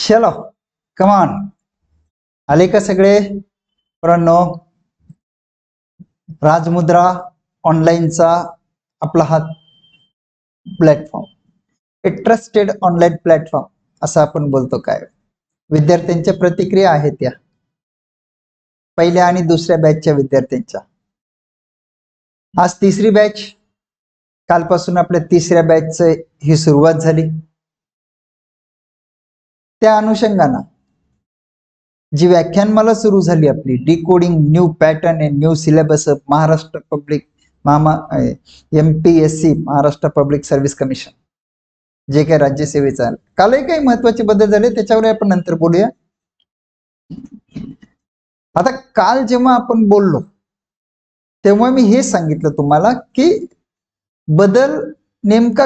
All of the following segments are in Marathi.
चलो कमान आले का सगळे पोरांनो? राजमुद्रा ऑनलाईनचा आपला हा प्लॅटफॉर्म, ए ट्रस्टेड ऑनलाईन प्लॅटफॉर्म असं आपण बोलतो. काय विद्यार्थ्यांच्या प्रतिक्रिया आहेत या पहिल्या आणि दुसऱ्या बॅचच्या विद्यार्थ्यांच्या. आज तिसरी बॅच, कालपासून आपल्या तिसऱ्या बॅचची ही सुरुवात झाली. त्या अनुषंगानं जी व्याख्यानमाला सुरू झाली आपली, decoding new pattern and new syllabus of Maharashtra public MPSC Maharashtra public service commission, जे काही राज्यसेवेचा. कालही काही महत्वाचे बदल झाले, त्याच्यावर आपण नंतर बोलूया. आता काल जेव्हा आपण बोललो तेव्हा मी हे सांगितलं तुम्हाला की बदल नेमका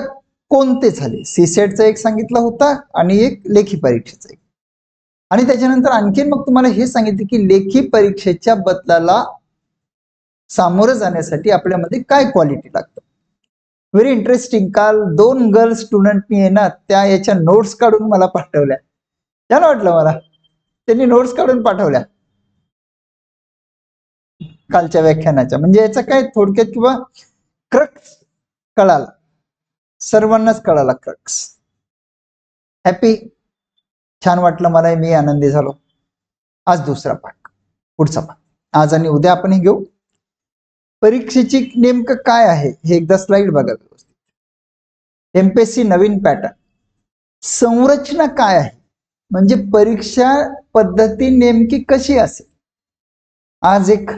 कोणते झाले. सीसेटचा एक सांगितला होता आणि एक लेखी परीक्षेचा एक, आणि त्याच्यानंतर आणखीन मग तुम्हाला हे सांगितले की लेखी परीक्षेच्या बदलाला सामोरं जाण्यासाठी आपल्यामध्ये काय क्वालिटी लागतं. Very interesting. काल 2 गर्ल स्टुडंटनी येणार त्या याच्या नोट्स काढून मला पाठवल्या. छान वाटलं मला, त्यांनी नोट्स काढून पाठवल्या कालच्या व्याख्यानाच्या. म्हणजे याचा काय थोडक्यात किंवा क्रक्स कळाला, सर्वांनाच कळाला क्रक्स. हॅपी, छान वाटलं मला, मी आनंदी झालो. आज दुसरा पाठ, पुढचा पाठ आज आणि उद्या आपण हे घेऊ. परीक्षेची नेमकं काय आहे हे एकदा स्लाइड बघा व्यवस्थित. MPSC नवीन पॅटर्न, संरचना काय आहे, म्हणजे परीक्षा पद्धती नेमकी कशी असेल. आज एक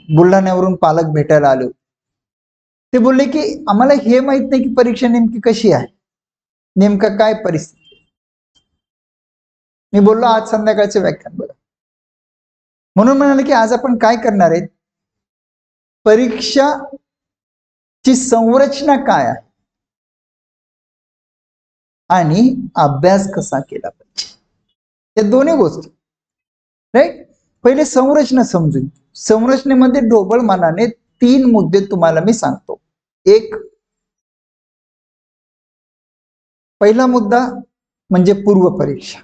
बुलढाण्यावरून पालक भेटायला आले, ते बोलले की आम्हाला हे माहित नाही की परीक्षा नेमकी कशी आहे, नेमकं काय परिस्थिती. मी बोललो आज संध्याकाळचे व्याख्यान बघा. म्हणून म्हणाले की आज आपण काय करणार आहे, परीक्षाची संरचना काय आहे आणि अभ्यास कसा केला पाहिजे, या दोन्ही गोष्टी. राईट. पहिले संरचना समजून. संरचनेमध्ये ढोबळ मानाने 3 मुद्दे तुम्हाला मी सांगतो. एक, पहिला मुद्दा म्हणजे पूर्व परीक्षा,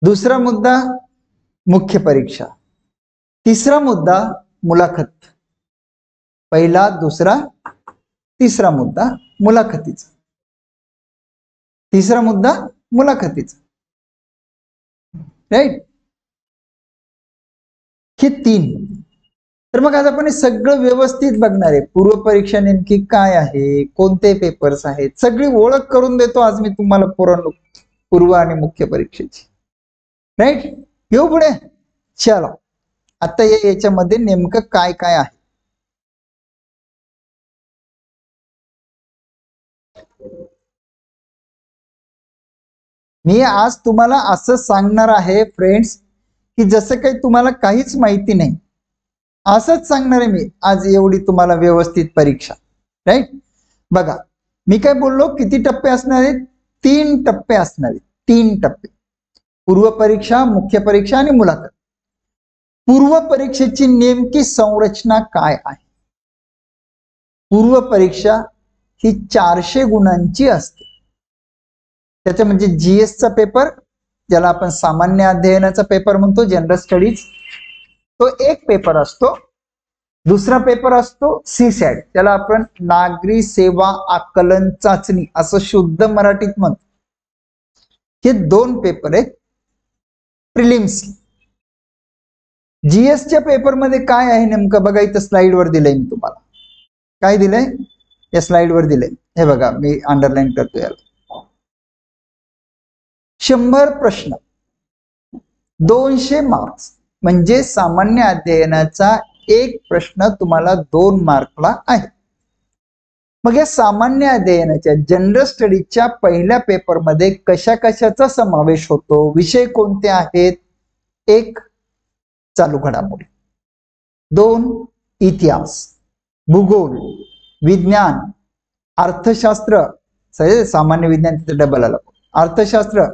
दुसरा मुद्दा मुख्य परीक्षा, तिसरा मुद्दा मुलाखत. पहिला, दुसरा, तिसरा मुद्दा मुलाखतीचा, तिसरा मुद्दा मुलाखतीचा. राईट. हे 3. तर मग आज आपण हे सगळं व्यवस्थित बघणार आहे. पूर्व परीक्षा नेमकी काय आहे, कोणते पेपर्स आहेत, सगळी ओळख करून देतो आज मी तुम्हाला पोरांनो, पूर्व आणि मुख्य परीक्षेची. राईट. येऊ पुढे. चलो आता याच्यामध्ये नेमकं काय काय आहे. मी आज तुम्हाला असं सांगणार आहे फ्रेंड्स की जसं काही तुम्हाला काहीच माहिती नाही असंच सांगणार आहे मी आज, एवढी तुम्हाला व्यवस्थित परीक्षा. राईट. बघा मी काय बोललो, किती टप्पे असणार आहेत, 3 टप्पे असणार आहेत. 3 टप्पे, पूर्व परीक्षा, मुख्य परीक्षा आणि मुलाखत. पूर्व परीक्षेची नेमकी संरचना काय आहे. पूर्व परीक्षा ही 400 गुणांची असते. त्याच्या म्हणजे GS चा पेपर, ज्याला आपण सामान्य अध्ययनाचा पेपर म्हणतो, जनरल स्टडीज, तो एक पेपर असतो. दुसरा पेपर असतो CSAT, त्याला आपण नागरी सेवा आकलन चाचणी असं शुद्ध मराठीत म्हणतो. हे 2 पेपर आहेत प्रिलिम्स. GS च्या पेपर मध्ये काय आहे नेमकं बघा, इथं स्लाइड वर दिलंय मी तुम्हाला. काय दिलंय या स्लाइड वर दिलंय, हे बघा मी अंडरलाईन करतो याला. 100 प्रश्न, 200 मार्क्स, म्हणजे सामान्य अध्ययनाचा एक प्रश्न तुम्हाला 2 मार्कला आहे. मग या सामान्य अध्ययनाच्या जनरल स्टडीजच्या पहिल्या पेपरमध्ये कशा कशाचा समावेश होतो, विषय कोणते आहेत. 1 चालू घडामोडी, 2 इतिहास, भूगोल, विज्ञान, अर्थशास्त्र, सामान्य विज्ञान तिथे डबल आलं, अर्थशास्त्र,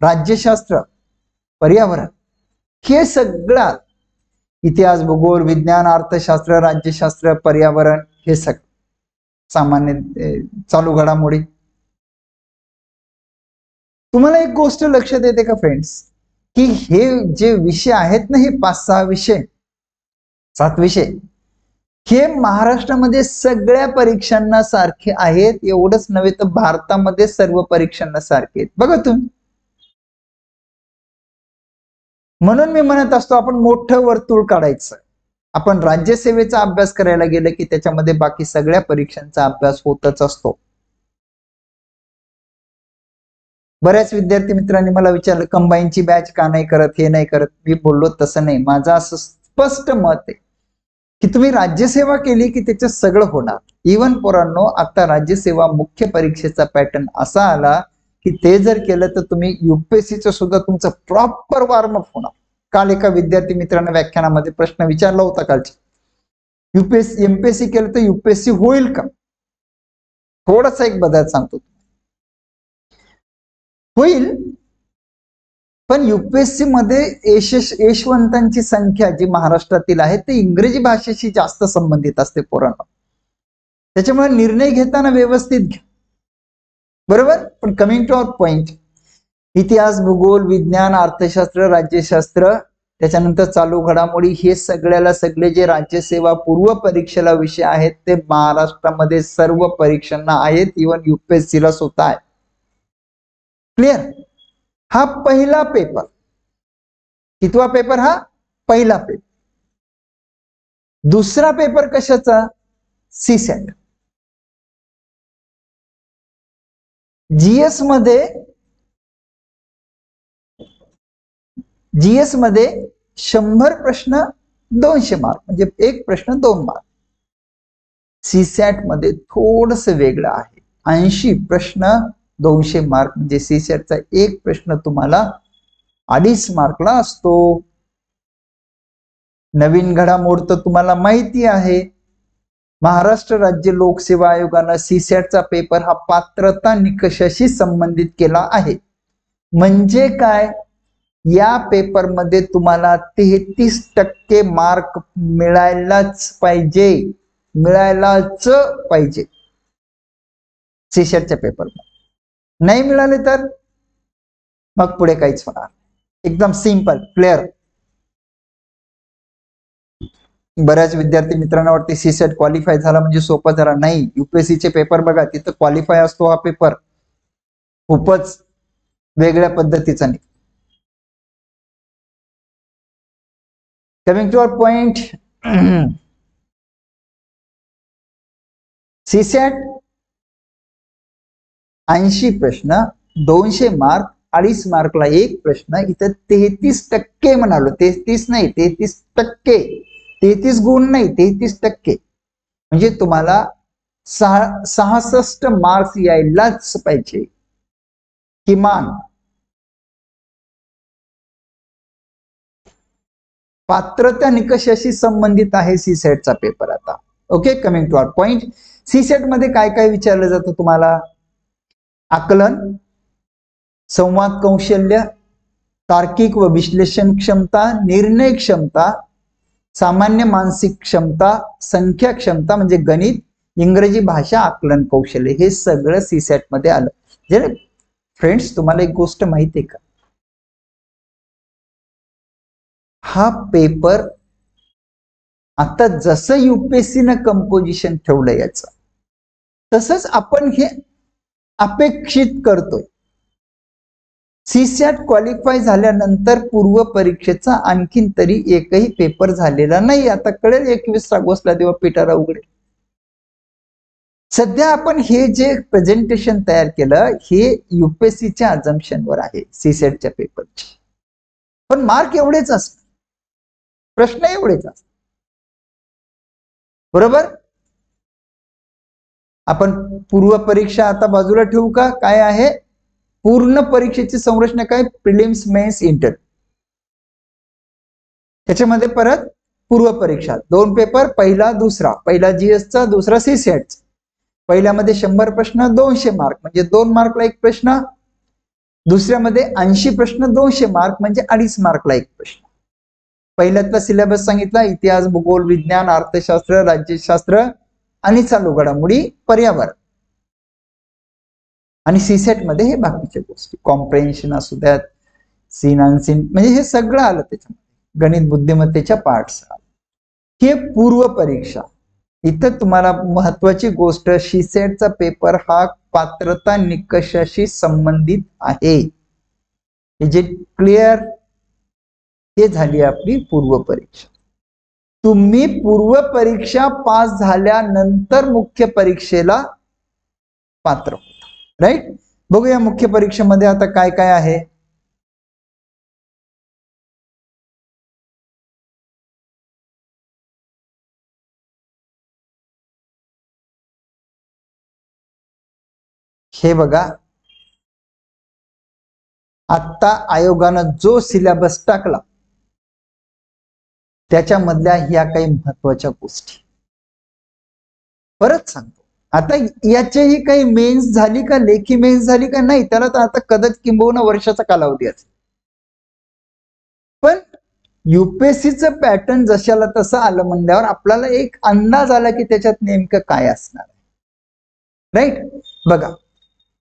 राज्यशास्त्र, पर्यावरण. हे सगळं इतिहास, भूगोल, विज्ञान, अर्थशास्त्र, राज्यशास्त्र, पर्यावरण, हे सगळं सामान्य चालू घडामोडी. तुम्हाला एक गोष्ट लक्षात येते का फ्रेंड्स, की हे जे विषय आहेत ना, हे 5-6 विषय 7 विषय, हे महाराष्ट्रामध्ये सगळ्या परीक्षांना सारखे आहेत. एवढंच नव्हे तर भारतामध्ये सर्व परीक्षांना सारखे आहेत. बघा तुम्ही, म्हणून मी म्हणत असतो आपण मोठं वर्तुळ काढायचं. आपण राज्यसेवेचा अभ्यास करायला गेलं की त्याच्यामध्ये बाकी सगळ्या परीक्षांचा अभ्यास होतच असतो. बऱ्याच विद्यार्थी मित्रांनी मला विचारलं कंबाईनची बॅच का नाही करत, हे नाही करत. मी बोललो तसं नाही, माझं असं स्पष्ट मत आहे की तुम्ही राज्यसेवा केली की त्याचं सगळं होणार. इव्हन पोरांनो, आता राज्यसेवा मुख्य परीक्षेचा पॅटर्न असा आला की ते जर केलं तर तुम्ही युपीएससीचं सुद्धा तुमचं प्रॉपर वॉर्मअप होणार. काल एका विद्यार्थी मित्रांना व्याख्यानामध्ये प्रश्न विचारला होता कालच्या, युपीएससी एमपीएससी केलं तर युपीएससी होईल का? थोडासा एक बदल सांगतो, होईल, पण युपीएससी मध्ये यशवंतांची संख्या जी महाराष्ट्रातील आहे ते इंग्रजी भाषेशी जास्त संबंधित असते पोरांना. त्याच्यामुळे निर्णय घेताना व्यवस्थित घ्या, बरोबर. पण कमिंग टू आवर पॉइंट, इतिहास, भूगोल, विज्ञान, अर्थशास्त्र, राज्यशास्त्र, त्याच्यानंतर चालू घडामोडी, हे सगळ्याला सगळे जे राज्यसेवा पूर्व परीक्षेला विषय आहेत ते महाराष्ट्रामध्ये सर्व परीक्षांना आहेत, इव्हन युपीएससीला सुद्धा आहे. क्लिअर? हा पहिला पेपर. कितवा पेपर? हा पहिला पेपर. दुसरा पेपर कशाचा? सीसॅट. जीएस मध्ये 100 प्रश्न 200 मार्क, म्हणजे एक प्रश्न 2 मार्क. सीसॅट मध्ये थोडस वेगळं आहे, 80 प्रश्न 200 मार्क, म्हणजे सीसॅटचा एक प्रश्न तुम्हाला 2.5 मार्कला असतो. नवीन घडामोड तर तुम्हाला माहिती आहे, महाराष्ट्र राज्य लोकसेवा आयोगानं सीसॅटचा पेपर हा पात्रता निकषाशी संबंधित केला आहे. म्हणजे काय? या पेपरमध्ये तुम्हाला 33% मार्क मिळायलाच पाहिजे, मिळायलाच पाहिजे सीसॅटच्या पेपरमध्ये. नाही मिळाले तर मग पुढे काहीच होणार. एकदम सिंपल, क्लिअर. बऱ्याच विद्यार्थी मित्रांना वाटते सीसॅट क्वालिफाय झाला म्हणजे सोपा झाला. नाही, युपीएससीचे पेपर बघा, तिथं क्वालिफाय असतो हा पेपर, खूपच वेगळ्या पद्धतीचा. Coming to our point, CSAT 80 प्रश्न 200 मार्क, 2.5 मार्कला एक प्रश्न. इथं 33% म्हणालो, 33 नाही, 33%. 33 गुण नाही, 33%. म्हणजे तुम्हाला 66 मार्क्स यायलाच पाहिजे किमान. पात्रता निकषाशी संबंधित आहे सीसॅटचा पेपर. आता okay, coming to our point, CSAT मध्ये काय काय विचारलं जातं तुम्हाला? आकलन, संवाद कौशल्य, तार्किक व विश्लेषण क्षमता, निर्णय क्षमता, सामान्य मानसिक क्षमता, संख्या क्षमता म्हणजे गणित, इंग्रजी भाषा, आकलन कौशल्य, हे सगळं सीसॅट मध्ये आलं. जे फ्रेंड्स, तुम्हाला एक गोष्ट माहिती आहे का? हा पेपर आता जसं युपीएससीनं कंपोजिशन ठेवलं याचं, तसंच आपण हे अपेक्षित करतोय. सीसॅट क्वालिफाय झाल्यानंतर पूर्व परीक्षेचा आणखीन तरी एकही पेपर झालेला नाही. आता कळेल 21 ऑगस्टला जेव्हा पिटारा उघडेल. सध्या आपण हे जे प्रेझेंटेशन तयार केलं हे युपीएससीच्या अझम्पशनवर आहे सीसॅटच्या पेपरचे. पण मार्क एवढेच असतात, प्रश्न एवढेच असतात, बरोबर. आपण पूर्व परीक्षा आता बाजूला ठेवू का? काय आहे पूर्ण परीक्षेची संरचना? काय? Prelims, mains, inter. त्याच्यामध्ये परत पूर्व परीक्षा 2 पेपर, पहिला दुसरा, पहिला जीएसचा, दुसरा सीसॅटचा. पहिल्यामध्ये 100 प्रश्न 200 मार्क, म्हणजे 2 मार्कला एक प्रश्न. दुसऱ्यामध्ये 80 प्रश्न 200 मार्क, म्हणजे 2.5 मार्कला एक प्रश्न. पहिल्यातला सिलेबस सांगितला, इतिहास, भूगोल, विज्ञान, अर्थशास्त्र, राज्यशास्त्र आणि चालू घडामोडी, पर्यावरण. आणि सीसेट मध्ये हे बाकीच्या गोष्टी कॉम्प्रेन्शन असू द्यात, सीन अनसीन, म्हणजे हे सगळं आलं त्याच्यामध्ये, गणित बुद्धिमत्तेच्या पार्ट्स आले. हे पूर्व परीक्षा. इथं तुम्हाला महत्वाची गोष्ट, सीसेटचा पेपर हा पात्रता निकषाशी संबंधित आहे. हे जे क्लिअर, हे झाली आपली पूर्व परीक्षा. तुम्ही पूर्व परीक्षा पास झाल्यानंतर मुख्य परीक्षेला पात्र होता. राईट. बघूया मुख्य परीक्षेमध्ये आता काय काय आहे. हे बघा, आता आयोगानं जो सिलेबस टाकला त्याच्यामधल्या ह्या काही महत्वाच्या गोष्टी परत सांगतो. आता याच्याही काही मेन्स झाली का, लेखी मेन्स झाली का नाही, त्याला तर आता कदाचित किंबहुना वर्षाचा कालावधी असेल. पण युपीएससीचं पॅटर्न जशाला तसं आलं म्हणल्यावर आपल्याला एक अंदाज आला की त्याच्यात नेमकं काय असणार आहे. राईट. बघा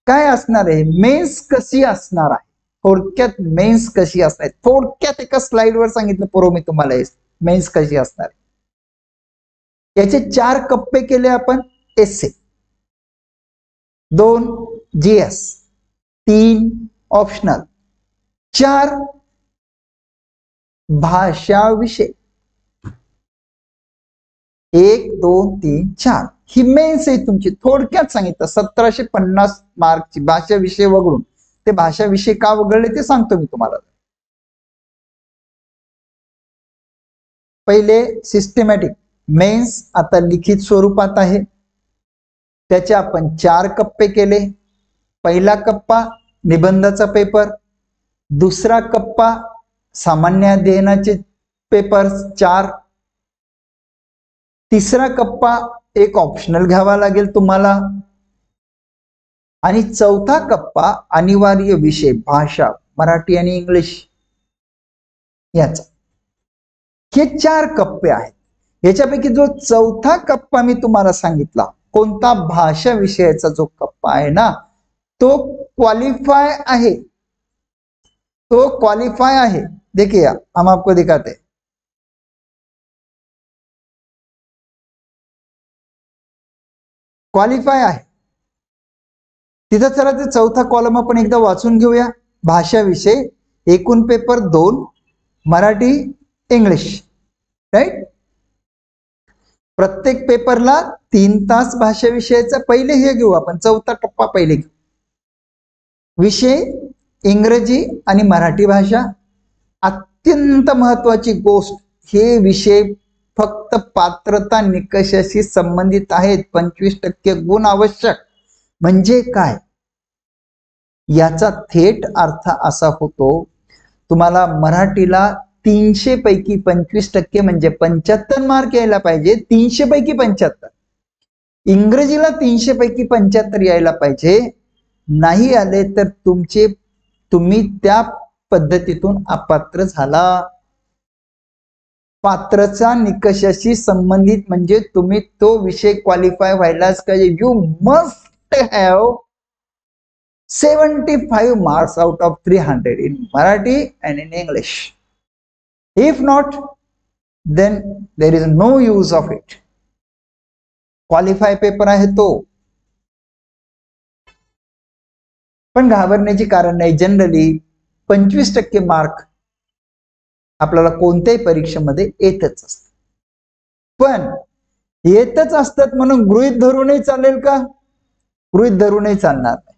काय असणार आहे, मेन्स कशी असणार आहे, थोडक्यात मेन्स कशी असणार आहे, थोडक्यात एका स्लाइडवर सांगितलं पूर्व मी तुम्हाला मेन्स कशी असणार आहे. याचे 4 कप्पे केले आपण. एसे, 2 जीएस, 3 ऑप्शनल, 4 भाषा विषय, 1 2 3 4 ही मेन्स आहे तुमची. थोडक्यात सांगितलं 1750 मार्कची भाषा विषय वगळून. ते भाषा विषय का वगळले ते सांगतो मी तुम्हाला. पहिले सिस्टमॅटिक मेन्स आता लिखित स्वरूपात आहे. त्याचे आपण 4 कप्पे केले. पहिला कप्पा निबंधाचा पेपर, दुसरा कप्पा सामान्य अध्ययनाचे पेपर 4, तिसरा कप्पा एक ऑप्शनल घ्यावा लागेल तुम्हाला, आणि चौथा कप्पा अनिवार्य विषय भाषा मराठी आणि इंग्लिश याचा. हे 4 कप्पे आहेत. याच्यापैकी जो चौथा कप्पा मी तुम्हाला सांगितला, कोणता, भाषा विषयाचा जो कप्पा आहे ना, तो क्वालिफाय आहे. तो क्वालिफाय आहे. देखिए हम आपको दिखाते हैं. क्वालिफाय आहे तिथं. चला ते चौथा कॉलम आपण एकदा वाचून घेऊया. भाषा विषय, एकूण पेपर 2, मराठी इंग्लिश. राईट. प्रत्येक पेपरला 3 तास भाषा विषयाचा. पहिले हे घेऊ आपण, चौथा टप्पा पहिले घेऊ. विषय इंग्रजी आणि मराठी भाषा. अत्यंत महत्वाची गोष्ट, हे विषय फक्त पात्रता निकषाशी संबंधित आहेत. 25% गुण आवश्यक. म्हणजे काय, याचा थेट अर्थ असा होतो, तुम्हाला मराठीला 300 पैकी 25% म्हणजे 75 मार्क यायला पाहिजे. 300 पैकी 75. इंग्रजीला 300 पैकी 75 यायला पाहिजे. नाही आले तर तुम्ही त्या पद्धतीतून अपात्र झाला. पात्रता निकषाशी संबंधित म्हणजे तुम्ही तो विषय क्वालिफाय व्हायलाच पाहिजे. You must have 75 marks out of 300 in Marathi and in English. If not then there is no use of it. Qualify paper आहे तो. पण घाबरण्याची कारण नाही. जनरली 25% मार्क आपल्याला कोणत्याही परीक्षेमध्ये येतच असतात. पण येतच असतात म्हणून गृहीत धरूनही चालेल का? गृहीत धरूनही चालणार नाही.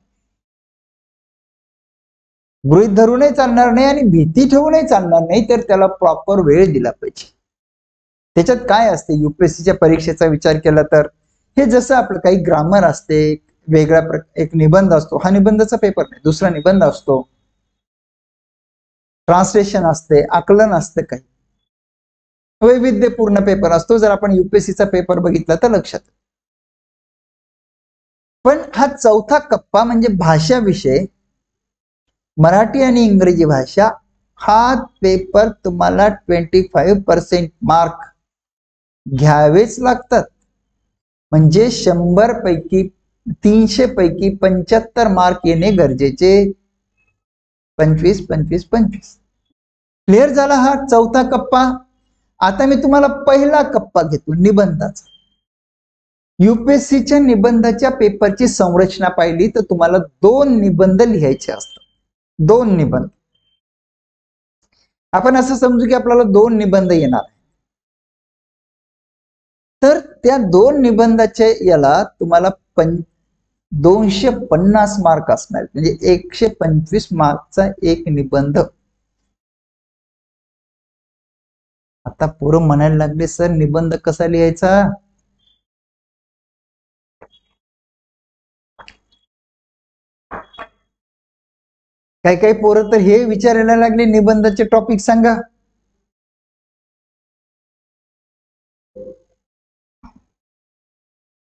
गृहीत धरूनही चालणार नाही आणि भीती ठेवूनही चालणार नाही. तर त्याला प्रॉपर वेळ दिला पाहिजे. त्याच्यात काय असते, युपीएससीच्या परीक्षेचा विचार केला तर हे जसं आपलं काही ग्रामर असते, वेगळा एक निबंध असतो. हा निबंधाचा पेपर नाही, दुसरा निबंध असतो. ट्रान्सलेशन असते, आकलन असते, काही वैविध्यपूर्ण पेपर असतो. जर आपण युपीएससीचा पेपर बघितला तर लक्षात. पण हा चौथा कप्पा म्हणजे भाषा विषय, मराठी आणि इंग्रजी भाषा, हा पेपर तुम्हाला 25% मार्क घ्यावेच लागतात. म्हणजे 100 पैकी 300 पैकी 75 मार्क येणे गरजेचे. 25 25 25. क्लिअर झाला हा चौथा कप्पा. आता मी तुम्हाला पहिला कप्पा घेतो निबंधाचा. UPSCच्या निबंधाच्या पेपरची संरचना पाहिली तर तुम्हाला 2 निबंध लिहायचे असतात. 2 निबंध. आपण असं समजू की आपल्याला 2 निबंध येणार. तर त्या 2 निबंधाच्या याला तुम्हाला 250 मार्क असणार, म्हणजे 125 मार्कचा एक निबंध. आता पोरं म्हणायला लागले सर निबंध कसा लिहायचा. काही काही पोरं तर हे विचारायला लागले निबंधाचे टॉपिक सांगा.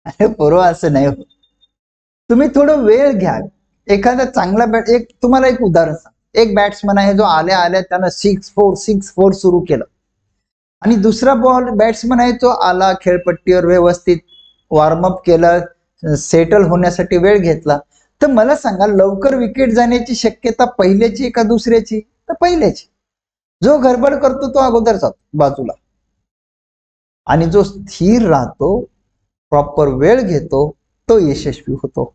अरे पोरं असं नाही होत. तुम्ही थोडं वेळ घ्या. एखादा चांगला एक तुम्हाला एक उदाहरण सांग. एक बॅट्समन आहे जो आल्या आल्या त्यानं 6-4 सुरू केलं आणि दुसरा बॅट्समन आहे जो आला खेळपट्टीवर व्यवस्थित वॉर्मअप केलं, सेटल होण्यासाठी वेळ घेतला. तर मला सांगा लवकर विकेट जाण्याची शक्यता पहिल्याची का दुसऱ्याची. तर पहिल्याची. जो गडबड करतो तो अगोदर जातो बाजूला आणि जो स्थिर राहतो प्रॉपर वेळ घेतो तो यशस्वी होतो.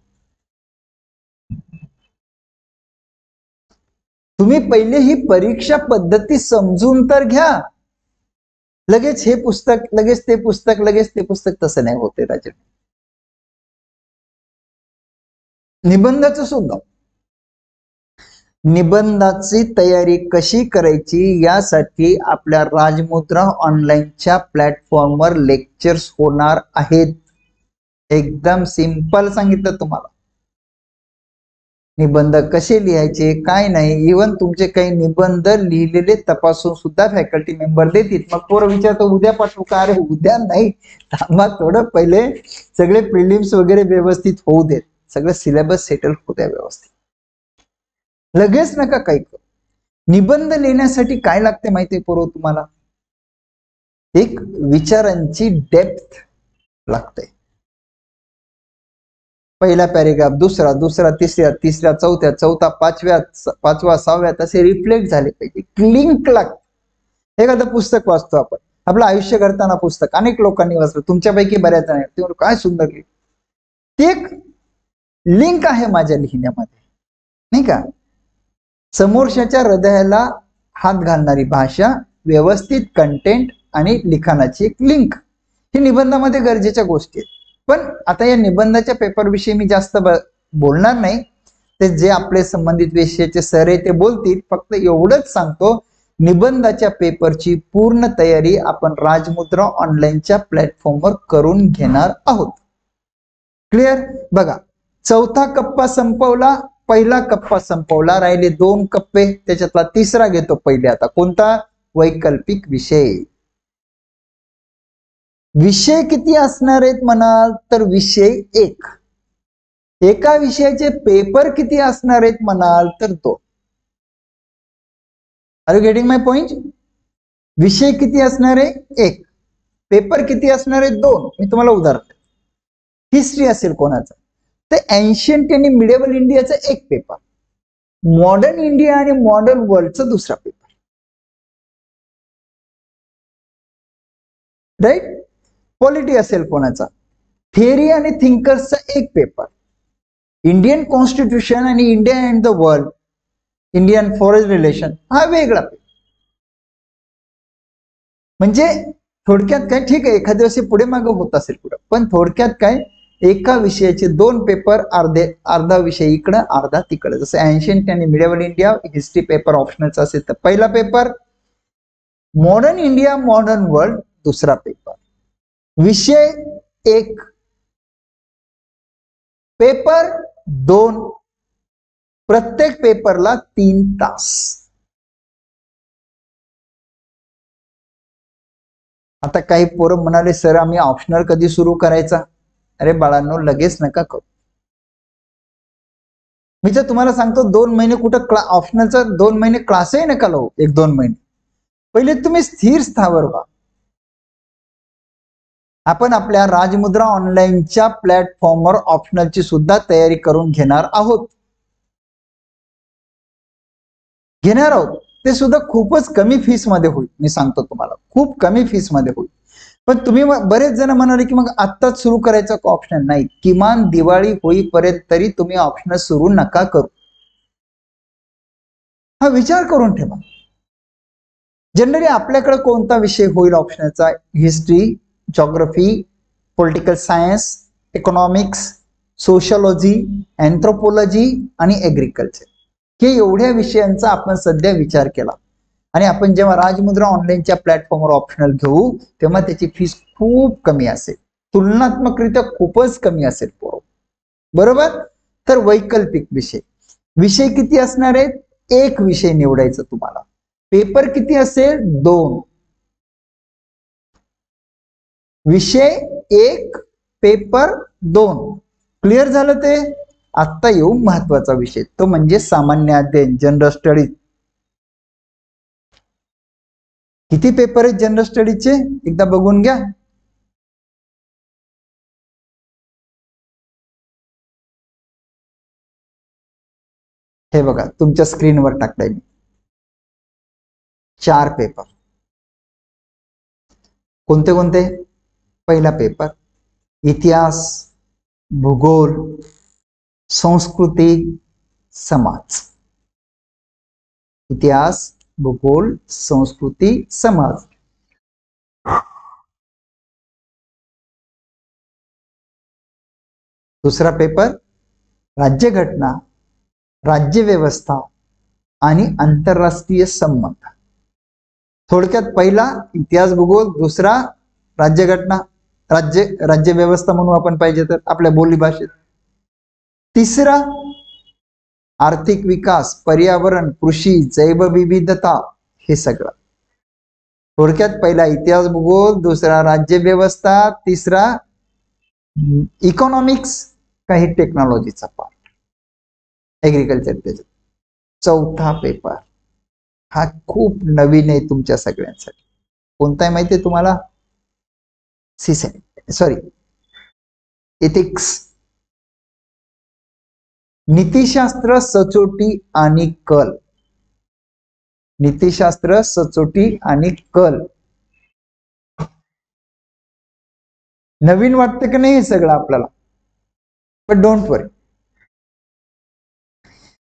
तुम्ही पहिले ही परीक्षा पद्धती समजून तर घ्या. लगेच हे पुस्तक लगेच ते पुस्तक लगेच ते पुस्तक तसं नाही होते राजे. निबंधाचं सुद्धा निबंधाची तयारी कशी करायची यासाठी आपल्या राजमुद्रा ऑनलाईनच्या प्लॅटफॉर्मवर लेक्चर्स होणार आहेत. एकदम सिंपल सांगितलं तुम्हाला. निबंध कसे लिहायचे काय नाही. इव्हन तुमचे काही निबंध लिहिलेले तपासून सुद्धा फॅकल्टी मेंबर देतील. मग पोरं विचारतो उद्या पाठवू का. अरे उद्या नाही, थांबा थोडं पहिले सगळे प्रिलिम्स वगैरे व्यवस्थित होऊ देत. सगळं सिलेबस सेटल होऊ द्या व्यवस्थित. लगेच नका काही करू. निबंध लिहिण्यासाठी काय लागते माहितीये पोरं तुम्हाला. एक विचारांची डेप्थ लागते. पहिला पॅरेग्राफ दुसरा दुसरा तिसऱ्या तिसऱ्या चौथ्या चौथा पाचव्या पाचवा सहाव्यात असे रिफ्लेक्ट झाले पाहिजे. लिंक लागते. एखादं पुस्तक वाचतो आपण, आपलं आयुष्य घडताना पुस्तक अनेक लोकांनी वाचलं, तुमच्यापैकी बऱ्याच जण ते काय सुंदर लिहिलं. ते एक लिंक आहे माझ्या लिहिण्यामध्ये नाही का. समोरच्याच्या हृदयाला हात घालणारी भाषा, व्यवस्थित कंटेंट आणि लिखाणाची एक लिंक, ही निबंधामध्ये गरजेच्या गोष्टी आहेत. पण आता या निबंधाच्या पेपर विषयी मी जास्त बोलणार नाही. ते जे आपले संबंधित विषयाचे सर आहे ते बोलतील. फक्त एवढंच सांगतो निबंधाच्या पेपरची पूर्ण तयारी आपण राजमुद्रा ऑनलाईनच्या प्लॅटफॉर्मवर करून घेणार आहोत. क्लिअर. बघा चौथा कप्पा संपवला, पहिला कप्पा संपवला, राहिले 2 कप्पे. त्याच्यातला तिसरा घेतो पहिले. आता कोणता. वैकल्पिक विषय. विषय किती असणार आहेत म्हणाल तर विषय 1. एका विषयाचे पेपर किती असणार आहेत म्हणाल तर 2. Are you getting my point. विषय किती असणार आहे 1, पेपर किती असणार आहे 2. मी तुम्हाला उदाहरण. हिस्ट्री असेल कोणाचा तर एन्शियंट आणि मिडेवल इंडियाचा एक पेपर, मॉडर्न इंडिया आणि मॉडर्न वर्ल्डचा दुसरा पेपर. राईट. पॉलिटी असेल कोणाचा, थिअरी आणि थिंकर्सचा एक पेपर, इंडियन कॉन्स्टिट्यूशन आणि India and the world, Indian foreign relation हा वेगळा पेपर. म्हणजे थोडक्यात काय, ठीक आहे एखाद्या वर्षी पुढे मागे होत असेल पुढे, पण थोडक्यात काय एका विषयाचे 2 पेपर, अर्धा विषय इकडं अर्धा तिकडं. जसं एन्शियंट आणि मिडेवल इंडिया हिस्ट्री पेपर ऑप्शनलचा असेल तर पहिला paper, modern India modern world दुसरा पेपर. विषय 1, पेपर 2, प्रत्येक पेपरला 3 तास. आता काही पोरं म्हणाले सर आम्ही ऑप्शनल कधी सुरू करायचा. अरे बाळांनो लगेच नका करू. मी तर तुम्हाला सांगतो 2 महिने कुठं ऑप्शनलचा 2 महिने क्लासही नका लावू. 1-2 महिने पहिले तुम्ही स्थिर स्थावर व्हा. आपण आपल्या राजमुद्रा ऑनलाईनच्या प्लॅटफॉर्मवर ऑप्शनलची सुद्धा तयारी करून घेणार आहोत. ते सुद्धा खूपच कमी फीस मध्ये होईल. मी सांगतो तुम्हाला, खूप कमी फीस मध्ये होईल. पण तुम्ही बरेच जण म्हणाले की मग आत्ताच सुरू करायचं का ऑप्शनल? नाही, किमान दिवाळी होईपर्यंत तरी तुम्ही ऑप्शनल सुरू नका करू. हा विचार करून ठेवा. जनरली आपल्याकडे कोणता विषय होईल ऑप्शनलचा? History, geography, political science, economics, sociology, anthropology आणि ऍग्रिकल्चर. हे एवढ्या विषयांचा आपण सध्या विचार केला. आणि आपण जेव्हा राजमुद्रा ऑनलाईनच्या प्लॅटफॉर्मवर ऑप्शनल घेऊ तेव्हा त्याची फीस खूप कमी असेल, तुलनात्मकरित्या खूपच कमी असेल. बरोबर. तर वैकल्पिक विषय किती असणार आहेत? एक विषय निवडायचा तुम्हाला. पेपर किती असेल? 2 विषय, 1 पेपर 2. क्लिअर झालं ते? आता येऊ महत्वाचा विषय, तो म्हणजे सामान्य अध्ययन, जनरल स्टडीज. किती पेपर आहेत जनरल स्टडीजचे एकदा बघून घ्या. हे बघा तुमच्या स्क्रीनवर टाकलंय मी. 4 पेपर. कोणते कोणते? पहिला पेपर इतिहास, भूगोल, संस्कृती, समाज. इतिहास, भूगोल, संस्कृती, समाज. दुसरा पेपर राज्यघटना, राज्यव्यवस्था आणि आंतरराष्ट्रीय संबंध. थोडक्यात पहिला इतिहास भूगोल, दुसरा राज्यघटना, राज्यव्यवस्था म्हणून आपण पाहिजे तर आपल्या बोली भाषेत. तिसरा आर्थिक विकास, पर्यावरण, कृषी, जैवविविधता, हे सगळं. थोडक्यात पहिला इतिहास भूगोल, दुसरा राज्यव्यवस्था, तिसरा इकॉनॉमिक्स, काही टेक्नॉलॉजीचा पार्ट, ऍग्रिकल्चर. त्याच्यात चौथा पेपर हा खूप नवीन आहे तुमच्या सगळ्यांसाठी. कोणता आहे माहिती आहे तुम्हाला? एथिक्स, नीतिशास्त्र, सचोटी आणि कल. नीतिशास्त्र, सचोटी आणि कल. नवीन वाटतं की नाही हे सगळं आपल्याला? पण डोंट वरी,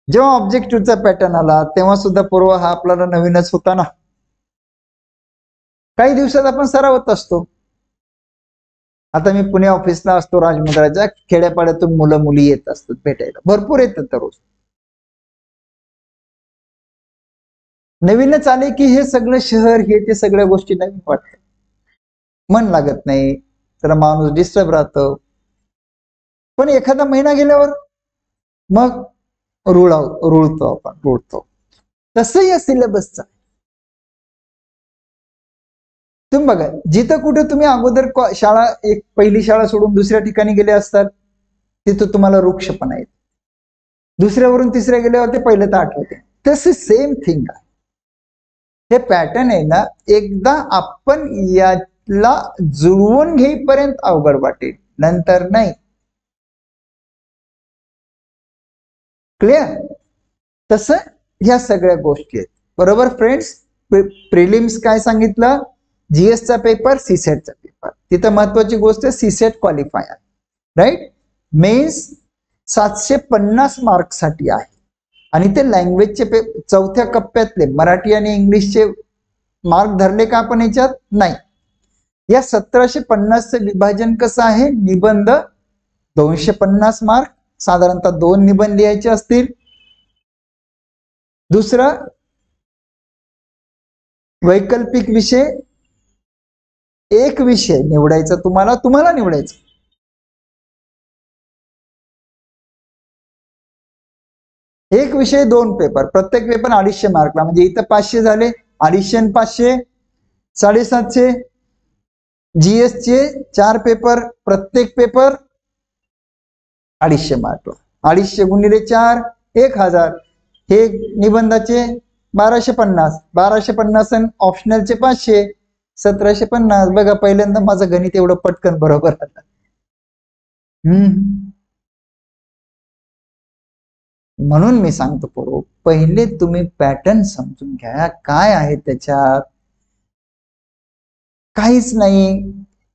जेव्हा ऑब्जेक्टिव्हचा पॅटर्न आला तेव्हा सुद्धा पूर्व हा आपल्याला नवीनच होता ना. काही दिवसात आपण सरावत असतो. आता मी पुणे ऑफिसला असतो राजमुद्राच्या, खेड्यापाड्यातून मुलं मुली येत असतात भेटायला, भरपूर येतात रोज. नवीनच आले की हे सगळं शहर, हे ते सगळ्या गोष्टी नवीन वाटतात, मन लागत नाही, तर माणूस डिस्टर्ब राहतो. पण एखादा महिना गेल्यावर मग रुळतो. तसं या सिलेबसचा. तुम्ही बघा, जिथं कुठे तुम्ही अगोदर शाळा, एक पहिली शाळा सोडून दुसऱ्या ठिकाणी गेले असतात, तिथं तुम्हाला वृक्षपणा आहेत. दुसऱ्यावरून तिसऱ्या गेल्यावर ते पहिलं तर आठवते. तसे सेम थिंग आहे. हे पॅटर्न आहे ना, एकदा आपण याला जुळवून घेईपर्यंत अवघड वाटेल, नंतर नाही. क्लिअर? तसं ह्या सगळ्या गोष्टी आहेत. बरोबर फ्रेंड्स? प्रिलिम्स काय सांगितलं? जीएसचा पेपर, सीसेटचा पेपर. तिथं महत्वाची गोष्ट सीसेट क्वालिफाय आहे, राईट? मेन्स 750 मार्क साठी आहे. आणि ते लँग्वेजचे चौथ्या कप्प्यातले मराठी आणि इंग्लिशचे मार्क धरले का आपण याच्यात? नाही. या 1750चे विभाजन कसं आहे? निबंध 250 मार्क, साधारणतः 2 निबंध लिहायचे असतील. दुसरं वैकल्पिक विषय, एक विषय निवडायचा, तुम्हाला निवडायचं. एक विषय 2 पेपर, प्रत्येक पेपर 250 मार्कला. म्हणजे इथं 500 झाले, 250 500 750. जीएस चे 4 पेपर, प्रत्येक पेपर 250 मार्कला. 250 गुणिले 4 1000. हे निबंधाचे 1250, 1250 आणि ऑप्शनलचे 500, 1750 बघा, पहिल्यांदा माझं गणित एवढं पटकन बरोबर आलं. म्हणून मी सांगतो पोरो, पहिले तुम्ही पॅटर्न समजून घ्या, काय आहे त्याच्यात. काहीच नाही,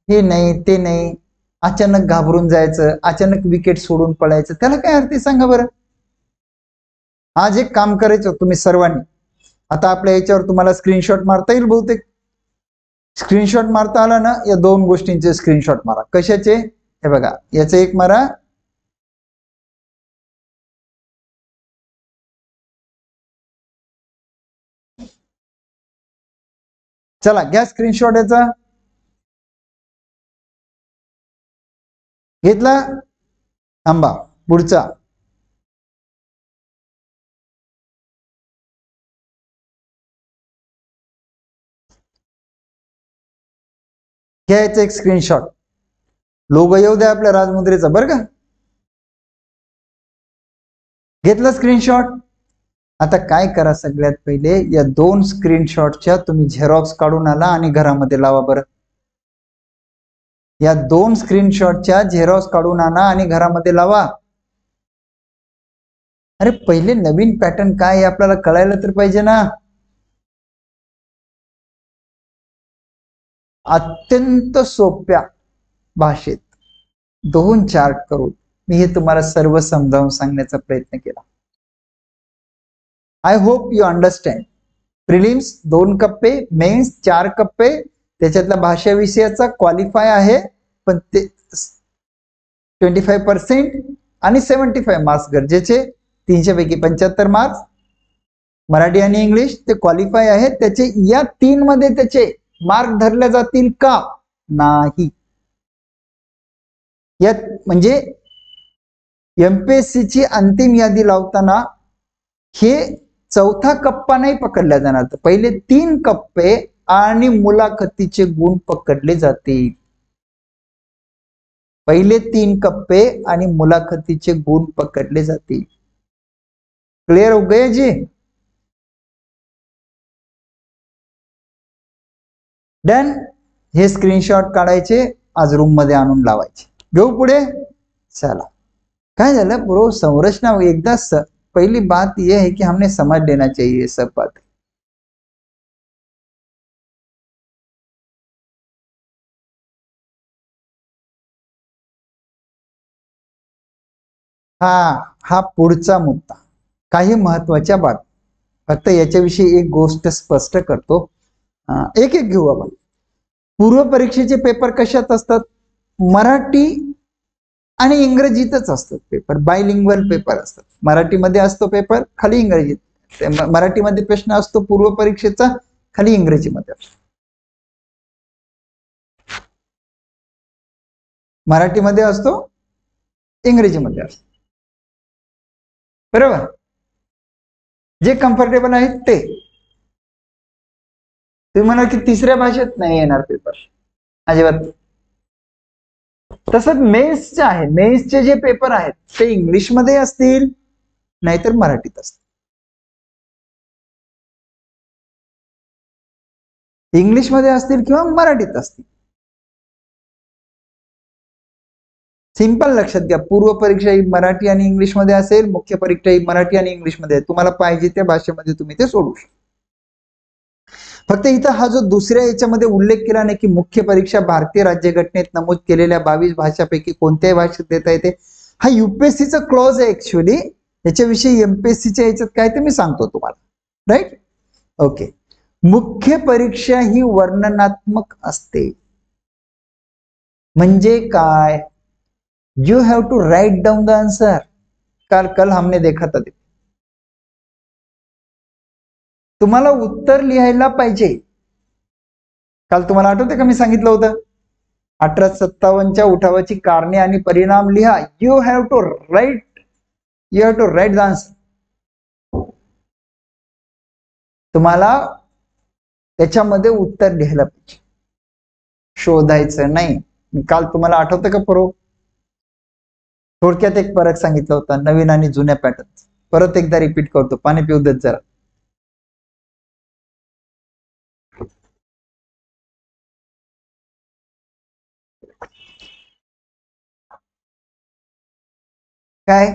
हे नाही ते नाही, अचानक घाबरून जायचं, अचानक विकेट सोडून पळायचं, त्याला काय अर्थ सांगा बरं. आज एक काम करायचं तुम्ही सर्वांनी, आता आपल्या याच्यावर तुम्हाला स्क्रीनशॉट मारता येईल बहुतेक. स्क्रीनशॉट मारता आला ना, या दोन गोष्टींचे स्क्रीनशॉट मारा. कशाचे? हे बघा, याचे एक मारा, चला घ्या स्क्रीनशॉट याचा. घेतला? थांबा, पुढचा घ्यायचं एक स्क्रीनशॉट. लोगो येऊ द्या आपल्या राजमुद्रेचा बरं का. घेतलं स्क्रीनशॉट. आता काय करा, सगळ्यात पहिले या दोन स्क्रीनशॉटच्या तुम्ही झेरॉक्स काढून आला आणि घरामध्ये लावा बरं. या दोन स्क्रीनशॉटच्या झेरॉक्स काढून आणा आणि घरामध्ये लावा. अरे पहिले नवीन पॅटर्न काय आहे आपल्याला कळायला तर पाहिजे ना. अत्यंत सोप्या भाषेत दोन चार्ट करून मी हे तुम्हाला सर्व समजावून सांगण्याचा प्रयत्न केला. I hope you understand. Prelims 2 कप्पे, मेन्स 4 कप्पे, त्याच्यातला भाषा विषयाचा क्वालिफाय आहे पण ते 25% आणि 75 मार्क्स गरजेचे. 300 पैकी 75 मार्क्स मराठी आणि इंग्लिश ते क्वालिफाय आहे. त्याचे या 3 मध्ये त्याचे मार्क धरले जातील का? नाही. यात म्हणजे एमपीएससी ची अंतिम यादी लावताना हे चौथा कप्पा नाही पकडला जाणार, तर पहिले 3 कप्पे आणि मुलाखतीचे गुण पकडले जातील. पहिले 3 कप्पे आणि मुलाखतीचे गुण पकडले जातील. क्लियर हो गए जी? डन. हे स्क्रीनशॉट काढायचे, आज रूम मध्ये आणून लावायचे. घेऊ पुढे. चला, काय झालं ब्रो, संरचना एकदा पहली बात यह है कि हमने समझ लेना चाहिए सब बात. हा पुढचा मुद्दा, काही महत्वाच्या बात. फक्त याच्याविषयी एक गोष्ट स्पष्ट करतो. एक एक घेऊ आपण. पूर्व परीक्षेचे पेपर कशात असतात? मराठी आणि इंग्रजीतच असतात पेपर. बायलिंग्वल पेपर असतात. मराठीमध्ये असतो पेपर, खाली इंग्रजीत. मराठीमध्ये प्रश्न असतो पूर्व परीक्षेचा, खाली इंग्रजीमध्ये असतो. मराठीमध्ये असतो, इंग्रजीमध्ये असतो. बरोबर. जे कम्फर्टेबल आहेत ते. तुम्ही म्हणा की तिसऱ्या भाषेत नाही येणार पेपर, अजिबात. तसंच मेन्सचे आहे, मेन्सचे जे पेपर आहेत ते इंग्लिश मध्ये असतील नाहीतर मराठीत असतील. इंग्लिश मध्ये असतील किंवा मराठीत असतील. सिंपल लक्षात घ्या, पूर्व परीक्षा ही मराठी आणि इंग्लिश मध्ये असेल, मुख्य परीक्षा ही मराठी आणि इंग्लिश मध्ये. तुम्हाला पाहिजे त्या भाषेमध्ये तुम्ही ते सोडू शकता. फक्त इथं हा जो दुसऱ्या याच्यामध्ये उल्लेख केला नाही की मुख्य परीक्षा भारतीय राज्यघटनेत नमूद केलेल्या 22 भाषापैकी कोणत्याही भाषेत देता येते, हा यूपीएससीचा क्लॉज आहे ऍक्च्युअली. याच्याविषयी एमपीएससीच्या याच्यात काय ते मी सांगतो तुम्हाला. Right, okay. मुख्य परीक्षा ही वर्णनात्मक असते. म्हणजे काय? You have to write down the answer. कल हमने देखा था. तुम्हाला उत्तर लिहायला पाहिजे. काल तुम्हाला आठवते का मी सांगितलं होतं 1857च्या उठावाची कारणे आणि परिणाम लिहा. You have to write the answer. तुम्हाला त्याच्यामध्ये उत्तर लिहायला पाहिजे, शोधायचं नाही. काल तुम्हाला आठवतं का परत? थोडक्यात एक फरक सांगितला होता नवीन आणि जुन्या पॅटर्न. परत एकदा रिपीट करतो, पाणी पिऊ देत जरा. काय,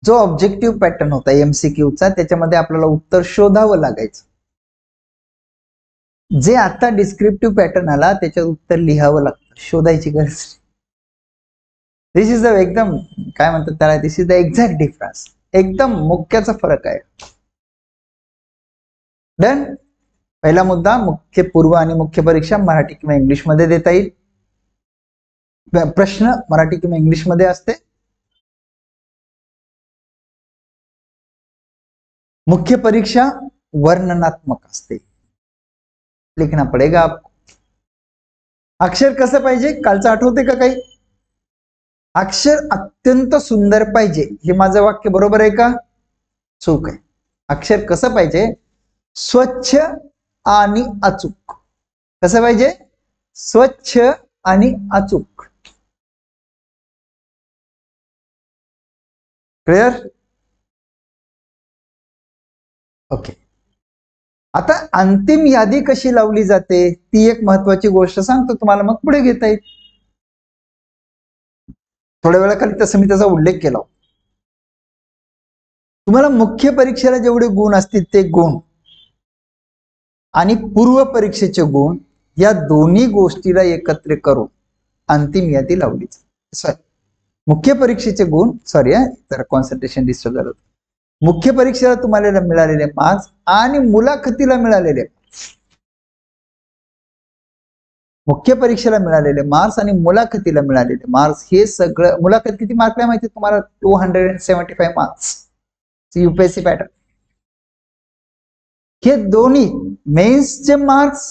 जो ऑब्जेक्टिव्ह पॅटर्न होता MCQचा, त्याच्यामध्ये आपल्याला उत्तर शोधावं लागायचं. जे आता डिस्क्रिप्टिव्ह पॅटर्न आला त्याच्यात उत्तर लिहावं लागतं, शोधायची गरज. दिस इज द एकदम काय म्हणतात त्याला, दिस इज द एक्झॅक्ट डिफरन्स, एकदम मुख्याचा फरक आहे. डन. पहिला मुद्दा, मुख्य पूर्व आणि मुख्य परीक्षा मराठी किंवा इंग्लिश मध्ये देता येईल. प्रश्न मराठी किंवा इंग्लिश मध्ये असते. मुख्य परीक्षा वर्णनात्मक असते, लिखना पडेगा आपको. अक्षर कसं पाहिजे, कालचं आठवते का काही? अक्षर अत्यंत सुंदर पाहिजे. हे माझं वाक्य बरोबर आहे का चूक आहे? अक्षर कसं पाहिजे, स्वच्छ आणि अचूक. कसं पाहिजे, स्वच्छ आणि अचूक. क्लिअर? ओके. आता अंतिम यादी कशी लावली जाते ती एक महत्वाची गोष्ट सांगतो तुम्हाला, मग पुढे घेता येईल. थोड्या वेळाखाली तसं मी त्याचा उल्लेख केला. तुम्हाला मुख्य परीक्षेला जेवढे गुण असतील ते गुण आणि पूर्व परीक्षेचे गुण या दोन्ही गोष्टीला एकत्र करून अंतिम यादी लावली. सॉरी, मुख्य परीक्षेचे गुण, सॉरी जरा कॉन्सन्ट्रेशन डिस्टर्ब झालं. मुख्य परीक्षेला तुम्हाला मिळालेले मार्क्स आणि मुलाखतीला मिळालेले, मुख्य परीक्षेला मिळालेले मार्क्स आणि मुलाखतीला मिळालेले मार्क्स, हे सगळं, मुलाखत किती मार्कला माहिती तुम्हाला, 275 मार्क्स UPSC पॅटर्न. हे दोन्ही मेन्सचे मार्क्स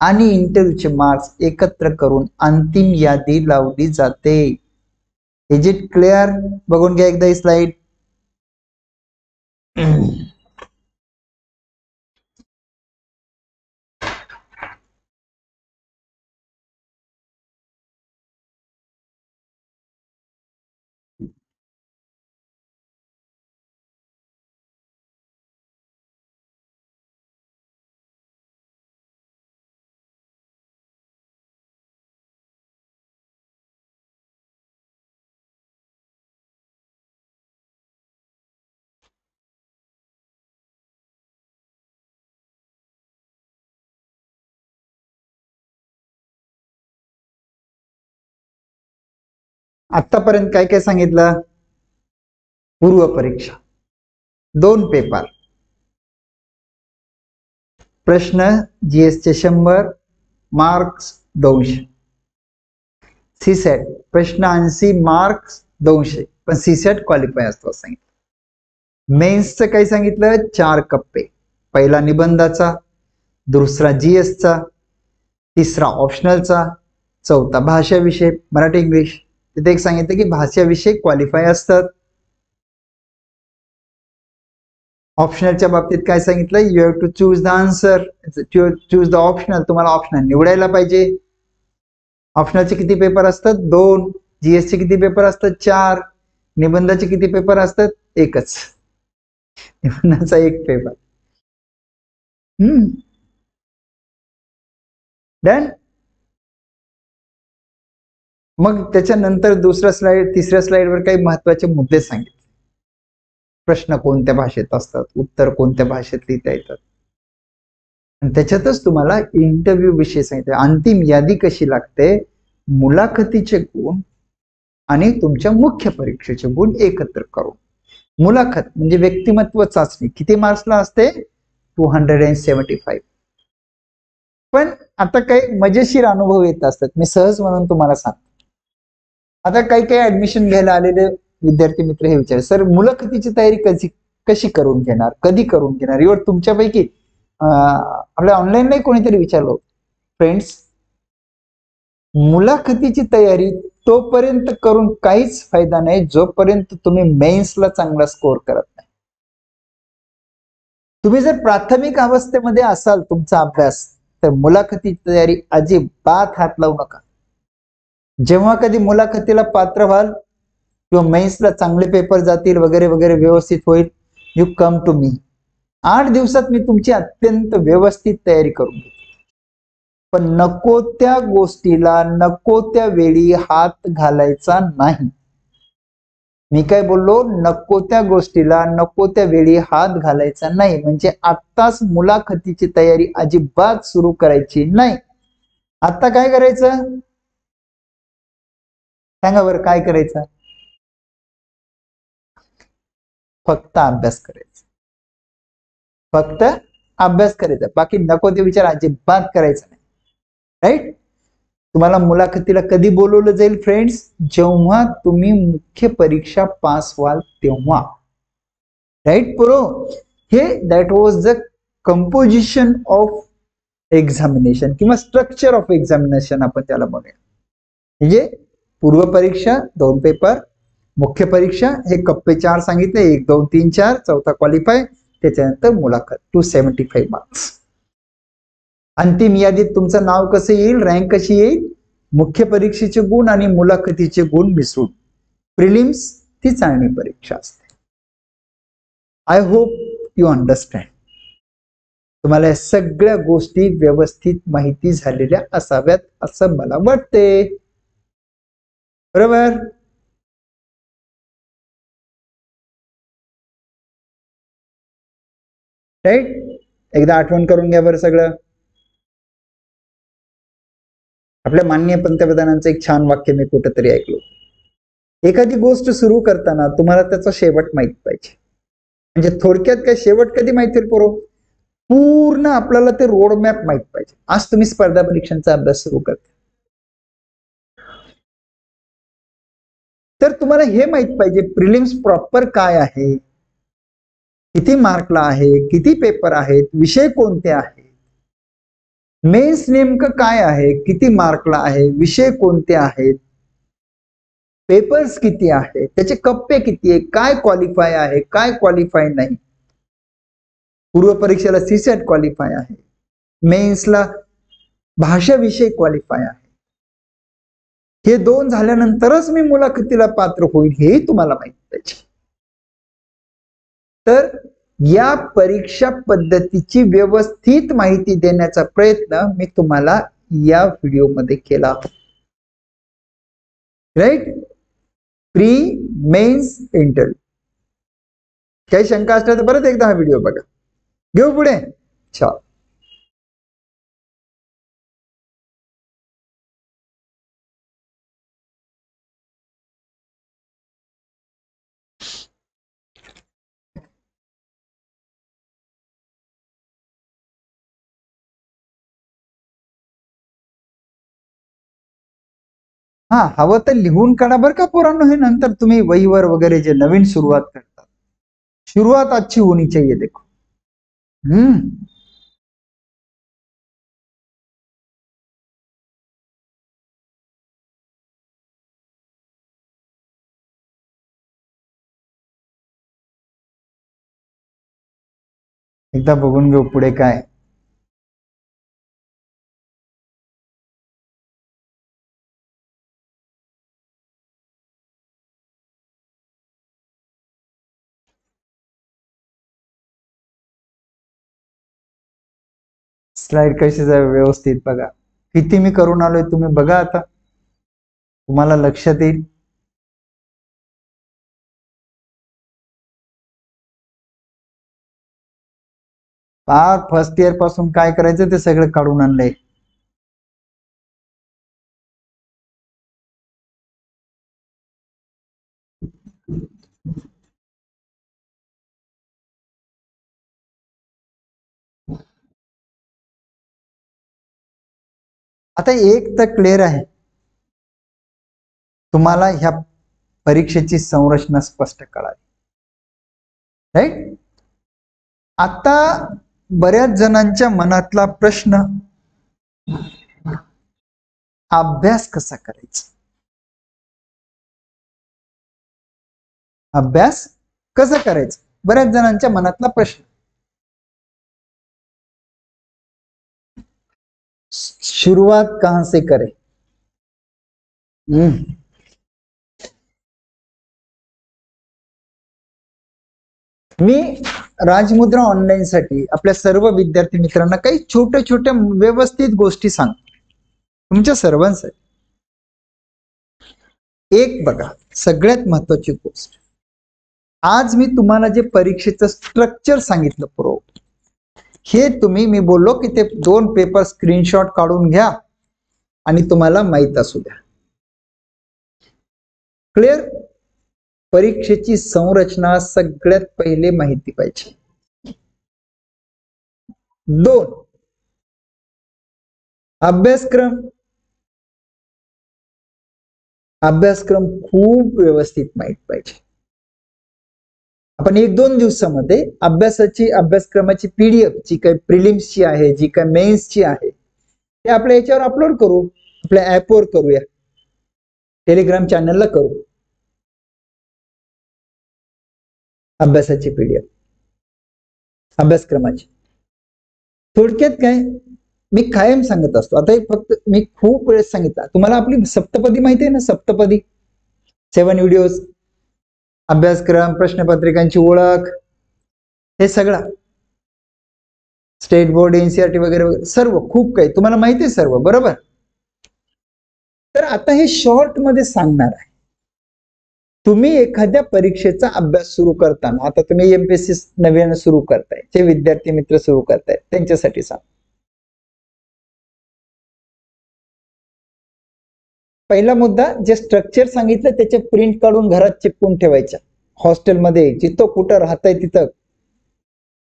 आणि इंटरव्ह्यूचे मार्क्स एकत्र करून अंतिम यादी लावली जाते. Is it clear? बघून घ्या एकदा ही स्लाइड. आतापर्यंत काय काय सांगितलं? पूर्व परीक्षा 2 पेपर, प्रश्न GS चे 100, मार्क्स 200. CSAT प्रश्न 80, मार्क्स 200, पण CSAT क्वालिफाय असतो सांगितलं. मेन्सचं काय सांगितलं? 4 कप्पे, पहिला निबंधाचा, दुसरा GS चा, तिसरा ऑप्शनलचा, चौथा भाषा विषय मराठी इंग्लिश. तिथे एक सांगितलं की भाषा विषय क्वालिफाय असतात. ऑप्शनलच्या बाबतीत काय सांगितलं? You have to choose the answer, choose the optional. तुम्हाला ऑप्शनल निवडायला पाहिजे. ऑप्शनलचे किती पेपर असतात? 2. GS चे किती पेपर असतात? 4. निबंधाचे किती पेपर असतात? 1च. निबंधाचा 1 पेपर. डन. मग त्याच्यानंतर दुसऱ्या स्लाइड, तिसऱ्या स्लाइडवर काही महत्वाचे मुद्दे सांगितले. प्रश्न कोणत्या भाषेत असतात, उत्तर कोणत्या भाषेत लिहिता येतात, आणि त्याच्यातच तुम्हाला इंटरव्ह्यू विषय सांगितले. अंतिम यादी कशी लागते, मुलाखतीचे गुण आणि तुमच्या मुख्य परीक्षेचे गुण एकत्र करून. मुलाखत म्हणजे व्यक्तिमत्व चाचणी किती मार्क्सला असते? 275. पण आता काही मजेशीर अनुभव येत असतात, मी सहज म्हणून तुम्हाला सांगतो. आता काही ऍडमिशन घ्यायला आलेले विद्यार्थी मित्र हे विचार, सर मुलाखतीची तयारी कशी करून घेणार, कधी करून घेणार? एवढं तुमच्यापैकी आपल्या ऑनलाईनलाही कोणीतरी विचारलं. फ्रेंड्स, मुलाखतीची तयारी तोपर्यंत करून काहीच फायदा नाही जोपर्यंत तुम्ही मेन्सला चांगला स्कोर करत नाही. तुम्ही जर प्राथमिक अवस्थेमध्ये असाल तुमचा अभ्यास, तर मुलाखतीची तयारी अजिबात हात लावू नका. जेव्हा कधी मुलाखतीला पात्र व्हाल किंवा मेन्सला चांगले पेपर जातील वगैरे वगैरे व्यवस्थित होईल, यू कम टू मी. 8 दिवसात मी तुमची अत्यंत व्यवस्थित तयारी करून घेतो. पण नको त्या गोष्टीला नको त्या वेळी हात घालायचा नाही. मी काय बोललो, नको त्या गोष्टीला नको त्या वेळी हात घालायचा नाही, म्हणजे आत्ताच मुलाखतीची तयारी अजिबात सुरू करायची नाही. आता काय करायचं सांगा बरं, काय करायचं? फक्त अभ्यास करायचा, फक्त अभ्यास करायचा, बाकी नको ते विचार अजिबात करायचा नाही. राईट? तुम्हाला मुलाखतीला कधी बोलवलं जाईल फ्रेंड्स? जेव्हा तुम्ही मुख्य परीक्षा पास व्हाल तेव्हा. राईट पोरो? हे that was the composition of examination किंवा स्ट्रक्चर ऑफ एक्झामिनेशन आपण त्याला म्हणूया. म्हणजे पूर्व परीक्षा 2 पेपर, मुख्य परीक्षा हे कप्पे 4 सांगितले, 1 2 3 4, चौथा क्वालिफाय, त्याच्यानंतर मुलाखत 275 मार्क्स. अंतिम यादीत तुमचं नाव कसं येईल, रँक कशी येईल? मुख्य परीक्षेचे गुण आणि मुलाखतीचे गुण मिसळून. प्रिलिम्स ती चाळणी परीक्षा असते. I hope you understand. तुम्हाला या सगळ्या गोष्टी व्यवस्थित माहिती झालेल्या असाव्यात असं मला वाटते. बरोबर? राईट? एकदा आठवण करून घ्या बरं सगळं. आपल्या माननीय पंतप्रधानांचं एक छान वाक्य मी कुठेतरी ऐकलो, एखादी गोष्ट सुरू करताना तुम्हाला त्याचा शेवट माहित पाहिजे. म्हणजे थोडक्यात काय, शेवट कधी माहिती होईल पोरो? पूर्ण आपल्याला ते रोड मॅप माहित पाहिजे. आज तुम्ही स्पर्धा परीक्षांचा अभ्यास सुरू करता, तर तुम्हाला हे माहित पाहिजे प्रिलिम्स प्रॉपर काय आहे, किती मार्कला आहे, किती पेपर आहेत, विषय कोणते आहेत, मेन्स नेमकं काय आहे, किती मार्कला आहे, विषय कोणते आहेत, पेपर्स किती आहेत, त्याचे कप्पे किती आहे, काय क्वालिफाय आहे, काय क्वालिफाय नाही. पूर्व परीक्षेला सीसॅट क्वालिफाय आहे, मेन्सला भाषा विषय क्वालिफाय आहे. हे 2 झाल्यानंतरच मी मुलाखतीला पात्र होईल हे तुम्हाला माहित पाहिजे. तर या परीक्षा पद्धतीची व्यवस्थित माहिती देण्याचा प्रयत्न मी तुम्हाला या व्हिडिओमध्ये केला. राईट? Pre, mains, interview. काही शंका असल्या तर परत एकदा हा व्हिडिओ बघा. घेऊ पुढे. छान. हा, हवं तर लिहून काढा बरं का पोरांनो. हे नंतर तुम्ही वहीवर वगैरे जे नवीन सुरुवात करतात, शुरुआत अच्छी होनी चाहिए. देखो, एकदा बघून घेऊ पुढे काय. स्लाइड कशी जावे व्यवस्थित बघा. किती मी करून आलोय तुम्ही बघा. आता तुम्हाला लक्षात येईल. फार फर्स्ट इयर पासून काय करायचं ते सगळं काढून आणलंय. आता एक तर क्लिअर आहे, तुम्हाला ह्या परीक्षेची संरचना स्पष्ट कळाली. राईट? आता बऱ्याच जणांच्या मनातला प्रश्न, अभ्यास कसा करायचा, अभ्यास कसा करायचा, बऱ्याच जणांच्या मनातला प्रश्न. शुरुआत कहां से करें? मी राजमुद्रा ऑनलाईन साठी आपल्या सर्व विद्यार्थी मित्रांना काही छोट्या छोट्या व्यवस्थित गोष्टी सांगतो. तुमच्या सर्वांसाठी. एक बघा सगळ्यात महत्वाची गोष्ट, आज मी तुम्हाला जे परीक्षेचं स्ट्रक्चर सांगितलं पुरव, हे तुम्ही, मी बोललो की ते 2 पेपर स्क्रीनशॉट काढून घ्या आणि तुम्हाला माहित असू द्या. क्लिअर? परीक्षेची संरचना सगळ्यात पहिले माहिती पाहिजे. 2 अभ्यासक्रम. अभ्यासक्रम खूप व्यवस्थित माहित पाहिजे. आपण 1-2 दिवसामध्ये अभ्यासक्रमाची PDF जी काही प्रिलिम्सची आहे, जी काही मेन्सची आहे, ते आपल्या याच्यावर अपलोड करू, आपल्या ऍपवर करूया, टेलिग्राम चॅनलला करू. अभ्यासाची PDF अभ्यासक्रमाची. थोडक्यात काय, मी कायम सांगत असतो, आता फक्त मी खूप वेळेस सांगितलं तुम्हाला, आपली सप्तपदी माहिती आहे ना, सप्तपदी 7 व्हिडिओज, अभ्यासक्रम, प्रश्नपत्रिकांची ओळख, हे सगळं स्टेट बोर्ड, NCERT वगैरे वगैरे सर्व खूप काही तुम्हाला माहिती आहे सर्व, बरोबर. तर आता हे शॉर्ट मध्ये सांगणार आहे. तुम्ही एखाद्या परीक्षेचा अभ्यास सुरू करताना, आता तुम्ही MPSC नव्यानं सुरू करताय, जे विद्यार्थी मित्र सुरू करतायत त्यांच्यासाठी सांग. पहिला मुद्दा, जे स्ट्रक्चर सांगितलं त्याचे प्रिंट काढून घरात चिपकून ठेवायच्या. हॉस्टेलमध्ये जिथं कुठं राहताय तिथं,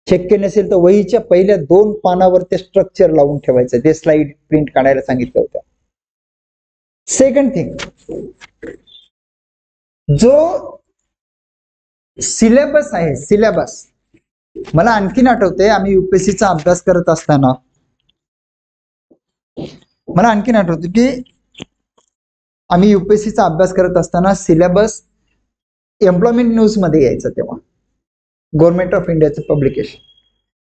शक्य नसेल तर वहीच्या पहिल्या 2 पानावर ते स्ट्रक्चर लावून ठेवायचं, ते स्लाइड प्रिंट काढायला सांगितलं होतं. सेकंड थिंग, जो सिलेबस आहे, सिलेबस मला आणखीन आठवते, आम्ही UPSCचा अभ्यास करत असताना मला आणखीन आठवते की आम्ही UPSCचा अभ्यास करत असताना सिलेबस एम्प्लॉयमेंट न्यूज मध्ये यायचं, तेव्हा गव्हर्नमेंट ऑफ इंडियाचं पब्लिकेशन.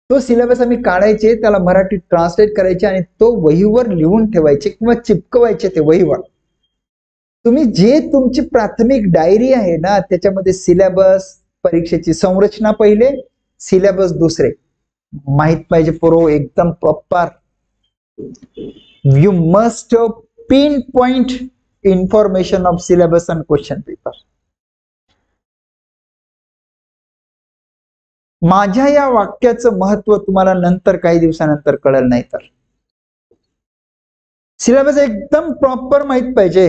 तो सिलेबस आम्ही काढायचे, त्याला मराठी ट्रान्सलेट करायचे आणि तो वहीवर लिहून ठेवायचे किंवा चिपकवायचे ते वहीवर. तुम्ही जे तुमची प्राथमिक डायरी आहे ना, त्याच्यामध्ये सिलेबस, परीक्षेची संरचना पहिले, सिलेबस दुसरे माहित पाहिजे पुरो, एकदम proper. You must pin point information of syllabus and question paper. माझ्या या वाक्याचं महत्व तुम्हाला नंतर काही दिवसानंतर कळलं नाही, तर सिलेबस एकदम प्रॉपर माहित पाहिजे.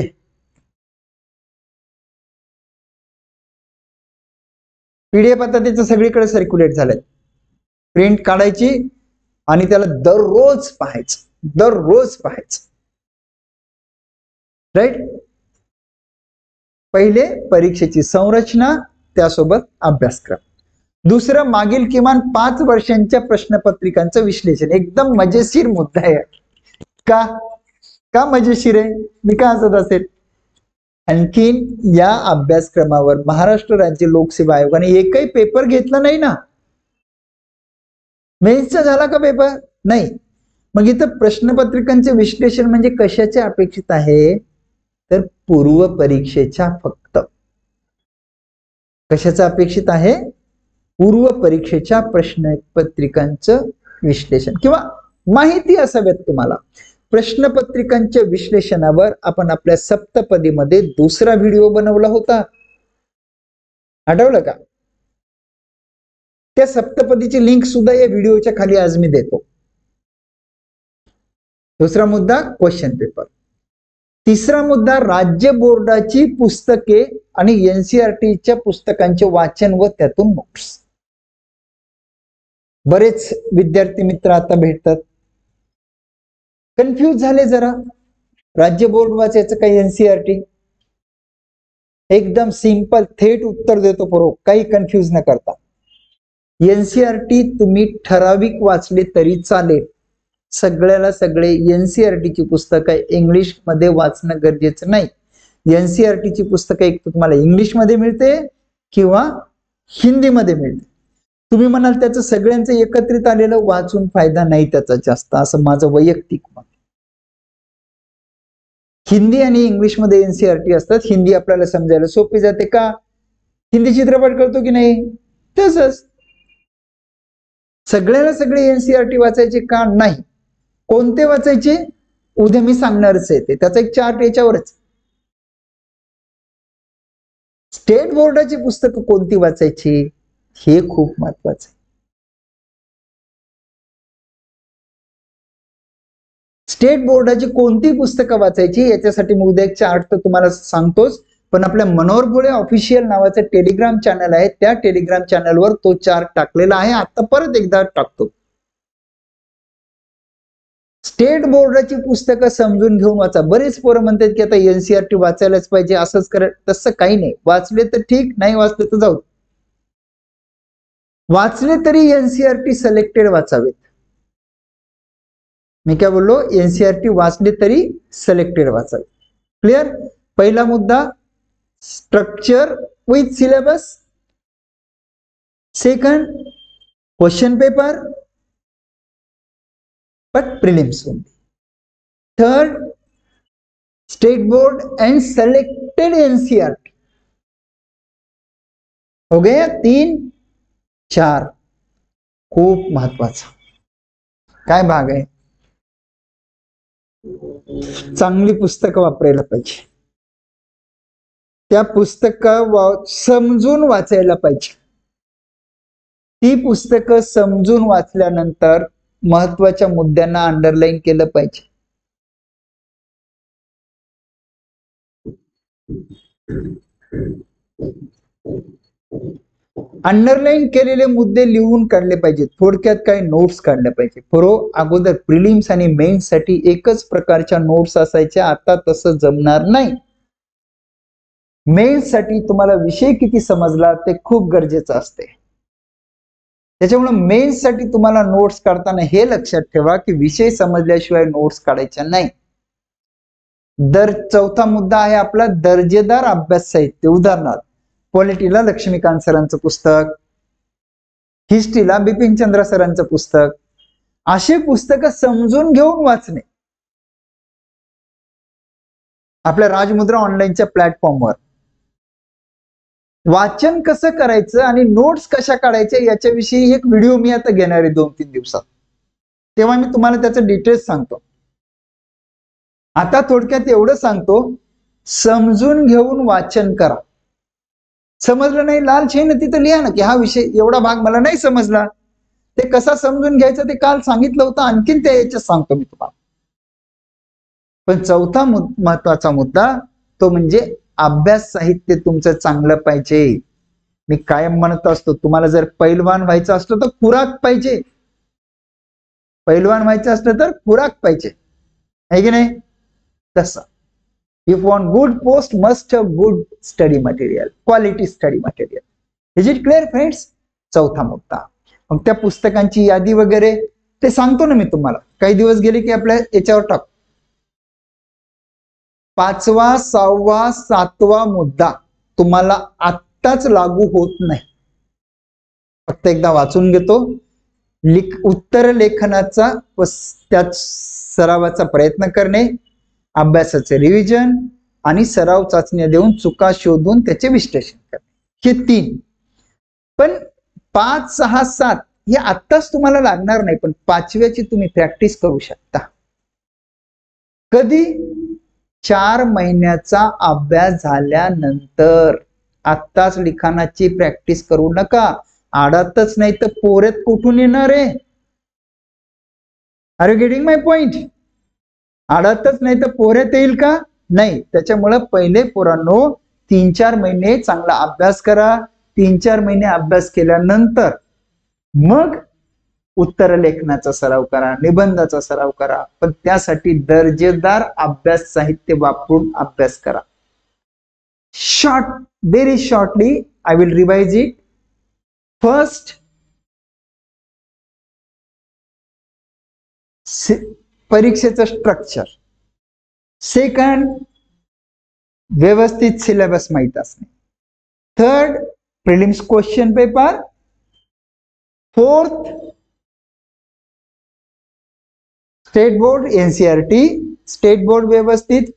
PDF आता त्याचं सगळीकडे सर्क्युलेट झालंय, प्रिंट काढायची आणि त्याला दररोज पाहायचं, दररोज पाहायचं. राईट? पहिले परीक्षेची संरचना, त्यासोबत अभ्यासक्रम. दुसरं, मागील किमान 5 वर्षांच्या प्रश्नपत्रिकांचं विश्लेषण. एकदम मजेशीर मुद्दा आहे. का मजेशीर आहे, मी का हसत असेल? आणखीन या अभ्यासक्रमावर महाराष्ट्र राज्य लोकसेवा आयोगाने एकही पेपर घेतला नाही ना. मेन्सचा झाला का पेपर? नाही. मग इथं प्रश्नपत्रिकांचे विश्लेषण म्हणजे कशाचे अपेक्षित आहे, तर पूर्व परीक्षेच्या फक्त. कशाचं अपेक्षित आहे? पूर्व परीक्षेच्या प्रश्नपत्रिकांचं विश्लेषण किंवा माहिती असाव्यात तुम्हाला. प्रश्नपत्रिकांच्या विश्लेषणावर आपण आपल्या सप्तपदीमध्ये 2रा व्हिडिओ बनवला होता, आठवलं का? त्या सप्तपदीची लिंक सुद्धा या व्हिडिओच्या खाली आज मी देतो. दुसरा मुद्दा, क्वेश्चन पेपर. तिसरा मुद्दा, राज्य बोर्डाची पुस्तके आणि NCERTच्या पुस्तकांचे वाचन व त्यातून नोट्स. बरेच विद्यार्थी मित्र आता भेटतात, कन्फ्यूज झाले जरा, राज्य बोर्ड वाचायचं काही NCERT. एकदम सिंपल थेट उत्तर देतो बरोबर, काही कन्फ्यूज न करता. NCERT तुम्ही ठराविक वाचले तरी चालेल, सगळ्याला सगळे NCERTची पुस्तकं इंग्लिश मध्ये वाचणं गरजेचं नाही. NCERTची पुस्तकं एक तुम्हाला इंग्लिश मध्ये मिळते किंवा हिंदी मध्ये मिळते. तुम्ही म्हणाल त्याचं सगळ्यांचं एकत्रित आलेलं वाचून फायदा नाही त्याचा जास्त, असं माझं वैयक्तिक मत. हिंदी आणि इंग्लिश मध्ये NCERT असतात. हिंदी आपल्याला समजायला सोपी जाते का? हिंदी चित्रपट करतो की नाही, तसंच सगळ्याला सगळे NCERT वाचायचे का? नाही. कोणते वाचायचे? उद्या मी सांगणारच आहे ते, त्याचा एक चार्ट याच्यावरच. स्टेट बोर्डाची पुस्तकं कोणती वाचायची हे खूप महत्वाचं आहे. स्टेट बोर्डाची कोणती पुस्तकं वाचायची याच्यासाठी मी उद्या एक चार्ट तर तुम्हाला सांगतोच, पण आपल्या मनोहर भोळे ऑफिशियल नावाचं टेलिग्राम चॅनल आहे, त्या टेलिग्राम चॅनलवर तो चार्ट टाकलेला आहे. आता परत एकदा टाकतो. स्टेट बोर्डाची पुस्तकं समजून घेऊन वाचा. बरेच पोरं म्हणतात की आता एनसीआरटी वाचायलाच पाहिजे, असंच करा. तसं काही नाही. वाचले तर ठीक, नाही वाचले तर जाऊ. वाचले तरी एनसीआरटी सिलेक्टेड वाचावेत. मी काय बोललो, एनसीआरटी वाचले तरी सिलेक्टेड वाचावे. क्लिअर. पहिला मुद्दा structure with syllabus. Second question paper but prelims only. Third, state board and selected NCERT. हो गया 3 4. खूप महत्वाचा काय भाग आहे, चांगली पुस्तकं वापरायला पाहिजे. त्या पुस्तकं समजून वाचायला पाहिजे. ती पुस्तकं समजून वाचल्यानंतर महत्वाच्या मुद्द्यांना अंडरलाईन केलं पाहिजे. अंडरलाईन केलेले मुद्दे लिहून काढले पाहिजेत. थोडक्यात काही नोट्स काढल्या पाहिजे. अगोदर प्रिलिम्स आणि मेन्स साठी एकच प्रकारच्या नोट्स असायच्या, आता तसं जमणार नाही. मेन्स साठी तुम्हाला विषय किती समजला ते खूप गरजेचं असते. त्याच्यामुळे मेन्स साठी तुम्हाला नोट्स काढताना हे लक्षात ठेवा की विषय समजल्याशिवाय नोट्स काढायच्या नाही. चौथा मुद्दा आहे आपला दर्जेदार अभ्यास साहित्य. उदाहरणार्थ पॉलिटीला लक्ष्मीकांत सरांचं पुस्तक, हिस्ट्रीला बिपिन चंद्र सरांचं पुस्तक, असे पुस्तकं समजून घेऊन वाचणे. आपल्या राजमुद्रा ऑनलाईनच्या प्लॅटफॉर्मवर वाचन कसं करायचं आणि नोट्स कशा काढायच्या याच्याविषयी एक व्हिडिओ मी आता घेणार आहे 2-3 दिवसात, तेव्हा मी तुम्हाला त्याचं डिटेल्स सांगतो. आता थोडक्यात एवढं सांगतो, समजून घेऊन वाचन करा. समजलं नाही, लाल शेण तिथं लिहा ना की हा विषय एवढा भाग मला नाही समजला, ते कसा समजून घ्यायचं ते काल सांगितलं होतं, आणखीन त्या याच्यात सांगतो मी तुम्हाला. पण चौथा महत्वाचा मुद्दा तो म्हणजे अभ्यास साहित्य तुमचं चांगलं पाहिजे. मी कायम म्हणत असतो, तुम्हाला जर पैलवान व्हायचं असलं तर खुराक पाहिजे. पैलवान व्हायचं असलं तर खुराक पाहिजे, आहे की नाही? तसं if want good post must have good study material, quality study material. Is it clear friends? चौथा मुद्दा. मग त्या पुस्तकांची यादी वगैरे ते सांगतो ना मी तुम्हाला, काही दिवस गेले की आपल्या याच्यावर टाक. 5वा 6वा 7वा मुद्दा तुम्हाला आत्ताच लागू होत नाही. फक्त एकदा वाचून घेतो. उत्तर लेखनाचा व त्यात सरावाचा प्रयत्न करणे, अभ्यासाचे रिव्हिजन आणि सराव चाचण्या देऊन चुका शोधून त्याचे विश्लेषण करणे, हे 3. पण 5, 6, 7 हे आत्ताच तुम्हाला लागणार नाही, पण 5व्याची तुम्ही प्रॅक्टिस करू शकता. कधी? 4 महिन्याचा अभ्यास झाल्यानंतर. आत्ताच लिखाणाची प्रॅक्टिस करू नका. आडातच नाही तर पोरेत कुठून येणार आहे? Are you getting my point? आडातच नाही तर पोरेत येईल का? नाही. त्याच्यामुळे पहिले पोरांनो 3-4 महिने चांगला अभ्यास करा. 3-4 महिने अभ्यास केल्यानंतर मग उत्तर लेखनाचा सराव करा, निबंधाचा सराव करा. पण त्यासाठी दर्जेदार अभ्यास साहित्य वापरून अभ्यास करा. very shortly I will revise it. First, परीक्षेचं स्ट्रक्चर. सेकंड, व्यवस्थित सिलेबस माहित असणे. Third, prelims question paper. Fourth, state board NCERT. State board व्यवस्थित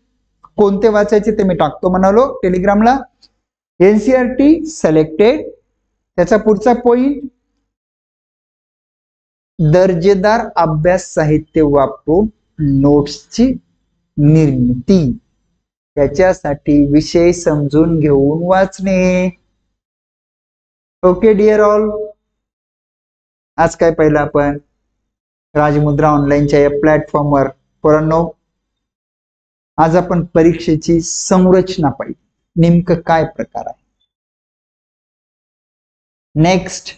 कोणते वाचायचे ते मी टाकतो म्हणालो टेलिग्रामला. NCERT selected. त्याचा पुढचा पॉइंट, दर्जेदार अभ्यास साहित्य वापरून नोट्सची निर्मिती, त्याच्यासाठी विषय समजून घेऊन वाचणे. ओके डिअर ऑल, आज काय पाहिलं आपण? राजमुद्रा ऑनलाईनच्या या प्लॅटफॉर्मवर पोरांनो आज आपण परीक्षेची संरचना पाहिली, नेमकं काय प्रकार आहे. नेक्स्ट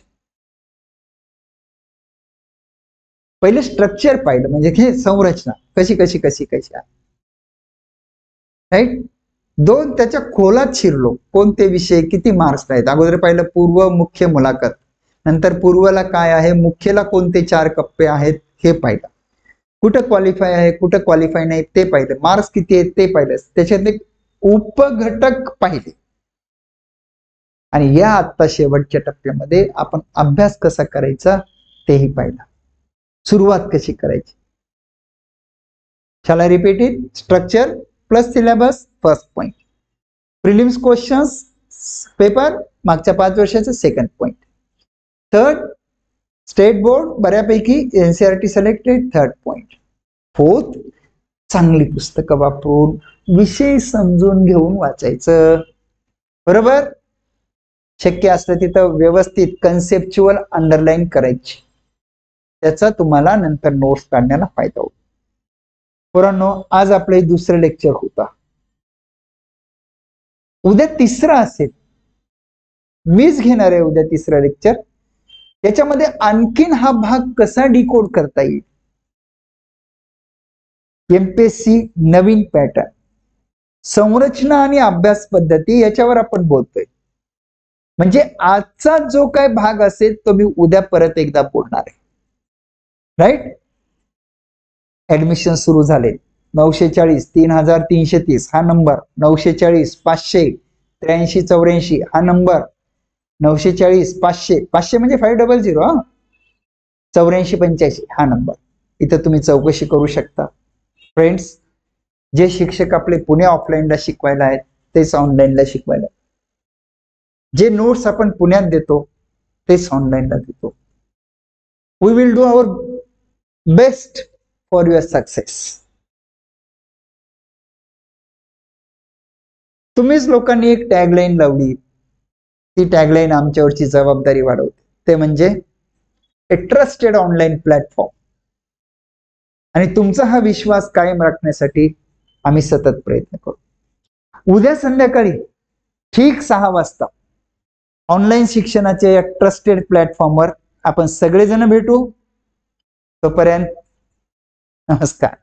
पहिले स्ट्रक्चर पाहिलं, म्हणजे हे संरचना कशी कशी कशी कशी आहे, राईट. दोन त्याच्या खोलात शिरलो, कोणते विषय किती मार्क्स आहेत. अगोदर पाहिलं पूर्व मुख्य मुलाखत, नंतर पूर्वला काय आहे, मुख्यला कोणते 4 कप्पे आहेत हे पाहिलं, कुठं क्वालिफाय आहे कुठं क्वालिफाय नाही ते पाहिलं, मार्क्स किती आहेत ते पाहिलं, त्याच्यातले उपघटक पाहिले. आणि या आता शेवटच्या टप्प्यामध्ये आपण अभ्यास कसा करायचा तेही पाहिलं, सुरुवात कशी करायची. Shall I repeat it? Structure plus syllabus, first point. Prelims questions paper मागच्या 5 वर्षाचं, second point. Third state board बऱ्यापैकी NCERT selected, third point. Fourth चांगली पुस्तकं वापरून विषय समजून घेऊन वाचायचं, बरोबर. शक्य असलं तिथं व्यवस्थित कन्सेप्च्युअल अंडरलाईन करायची, त्याचा तुम्हाला नंतर नोट्स काढण्याला फायदा होतो. पोरांनो आज आपलं दुसरं लेक्चर होता, उद्या तिसरं असेल, मीच घेणार आहे उद्या तिसरं लेक्चर. त्याच्यामध्ये आणखीन हा भाग कसा डिकोड करता येईल, MPSC नवीन पॅटर्न, संरचना आणि अभ्यास पद्धती याच्यावर आपण बोलतोय. म्हणजे आजचा जो काय भाग असेल तो मी उद्या परत एकदा बोलणार आहे, राईट. ऍडमिशन सुरू झाले, 940 3330 हा नंबर, 940 500 83 84 हा नंबर, 940 500 500 म्हणजे 500 हा, 84 85 हा नंबर. इथं तुम्ही चौकशी करू शकता. फ्रेंड्स, जे शिक्षक आपले पुणे ऑफलाईनला शिकवायला आहेत तेच ऑनलाईनला शिकवायला, जे नोट्स आपण पुण्यात देतो तेच ऑनलाईनला देतो. We will do our best for your success. तुम्हीच लोकांनी एक टॅगलाईन लावली, ती टॅगलाईन आमच्यावरची जबाबदारी वाढवते, ते म्हणजे ए ट्रस्टेड ऑनलाईन प्लॅटफॉर्म. आणि तुमचा हा विश्वास कायम राखण्यासाठी आम्ही सतत प्रयत्न करू. उद्या संध्याकाळी ठीक 6 वाजता ऑनलाईन शिक्षणाच्या या ट्रस्टेड प्लॅटफॉर्मवर आपण सगळेजण भेटू. तोपर्यंत नमस्कार.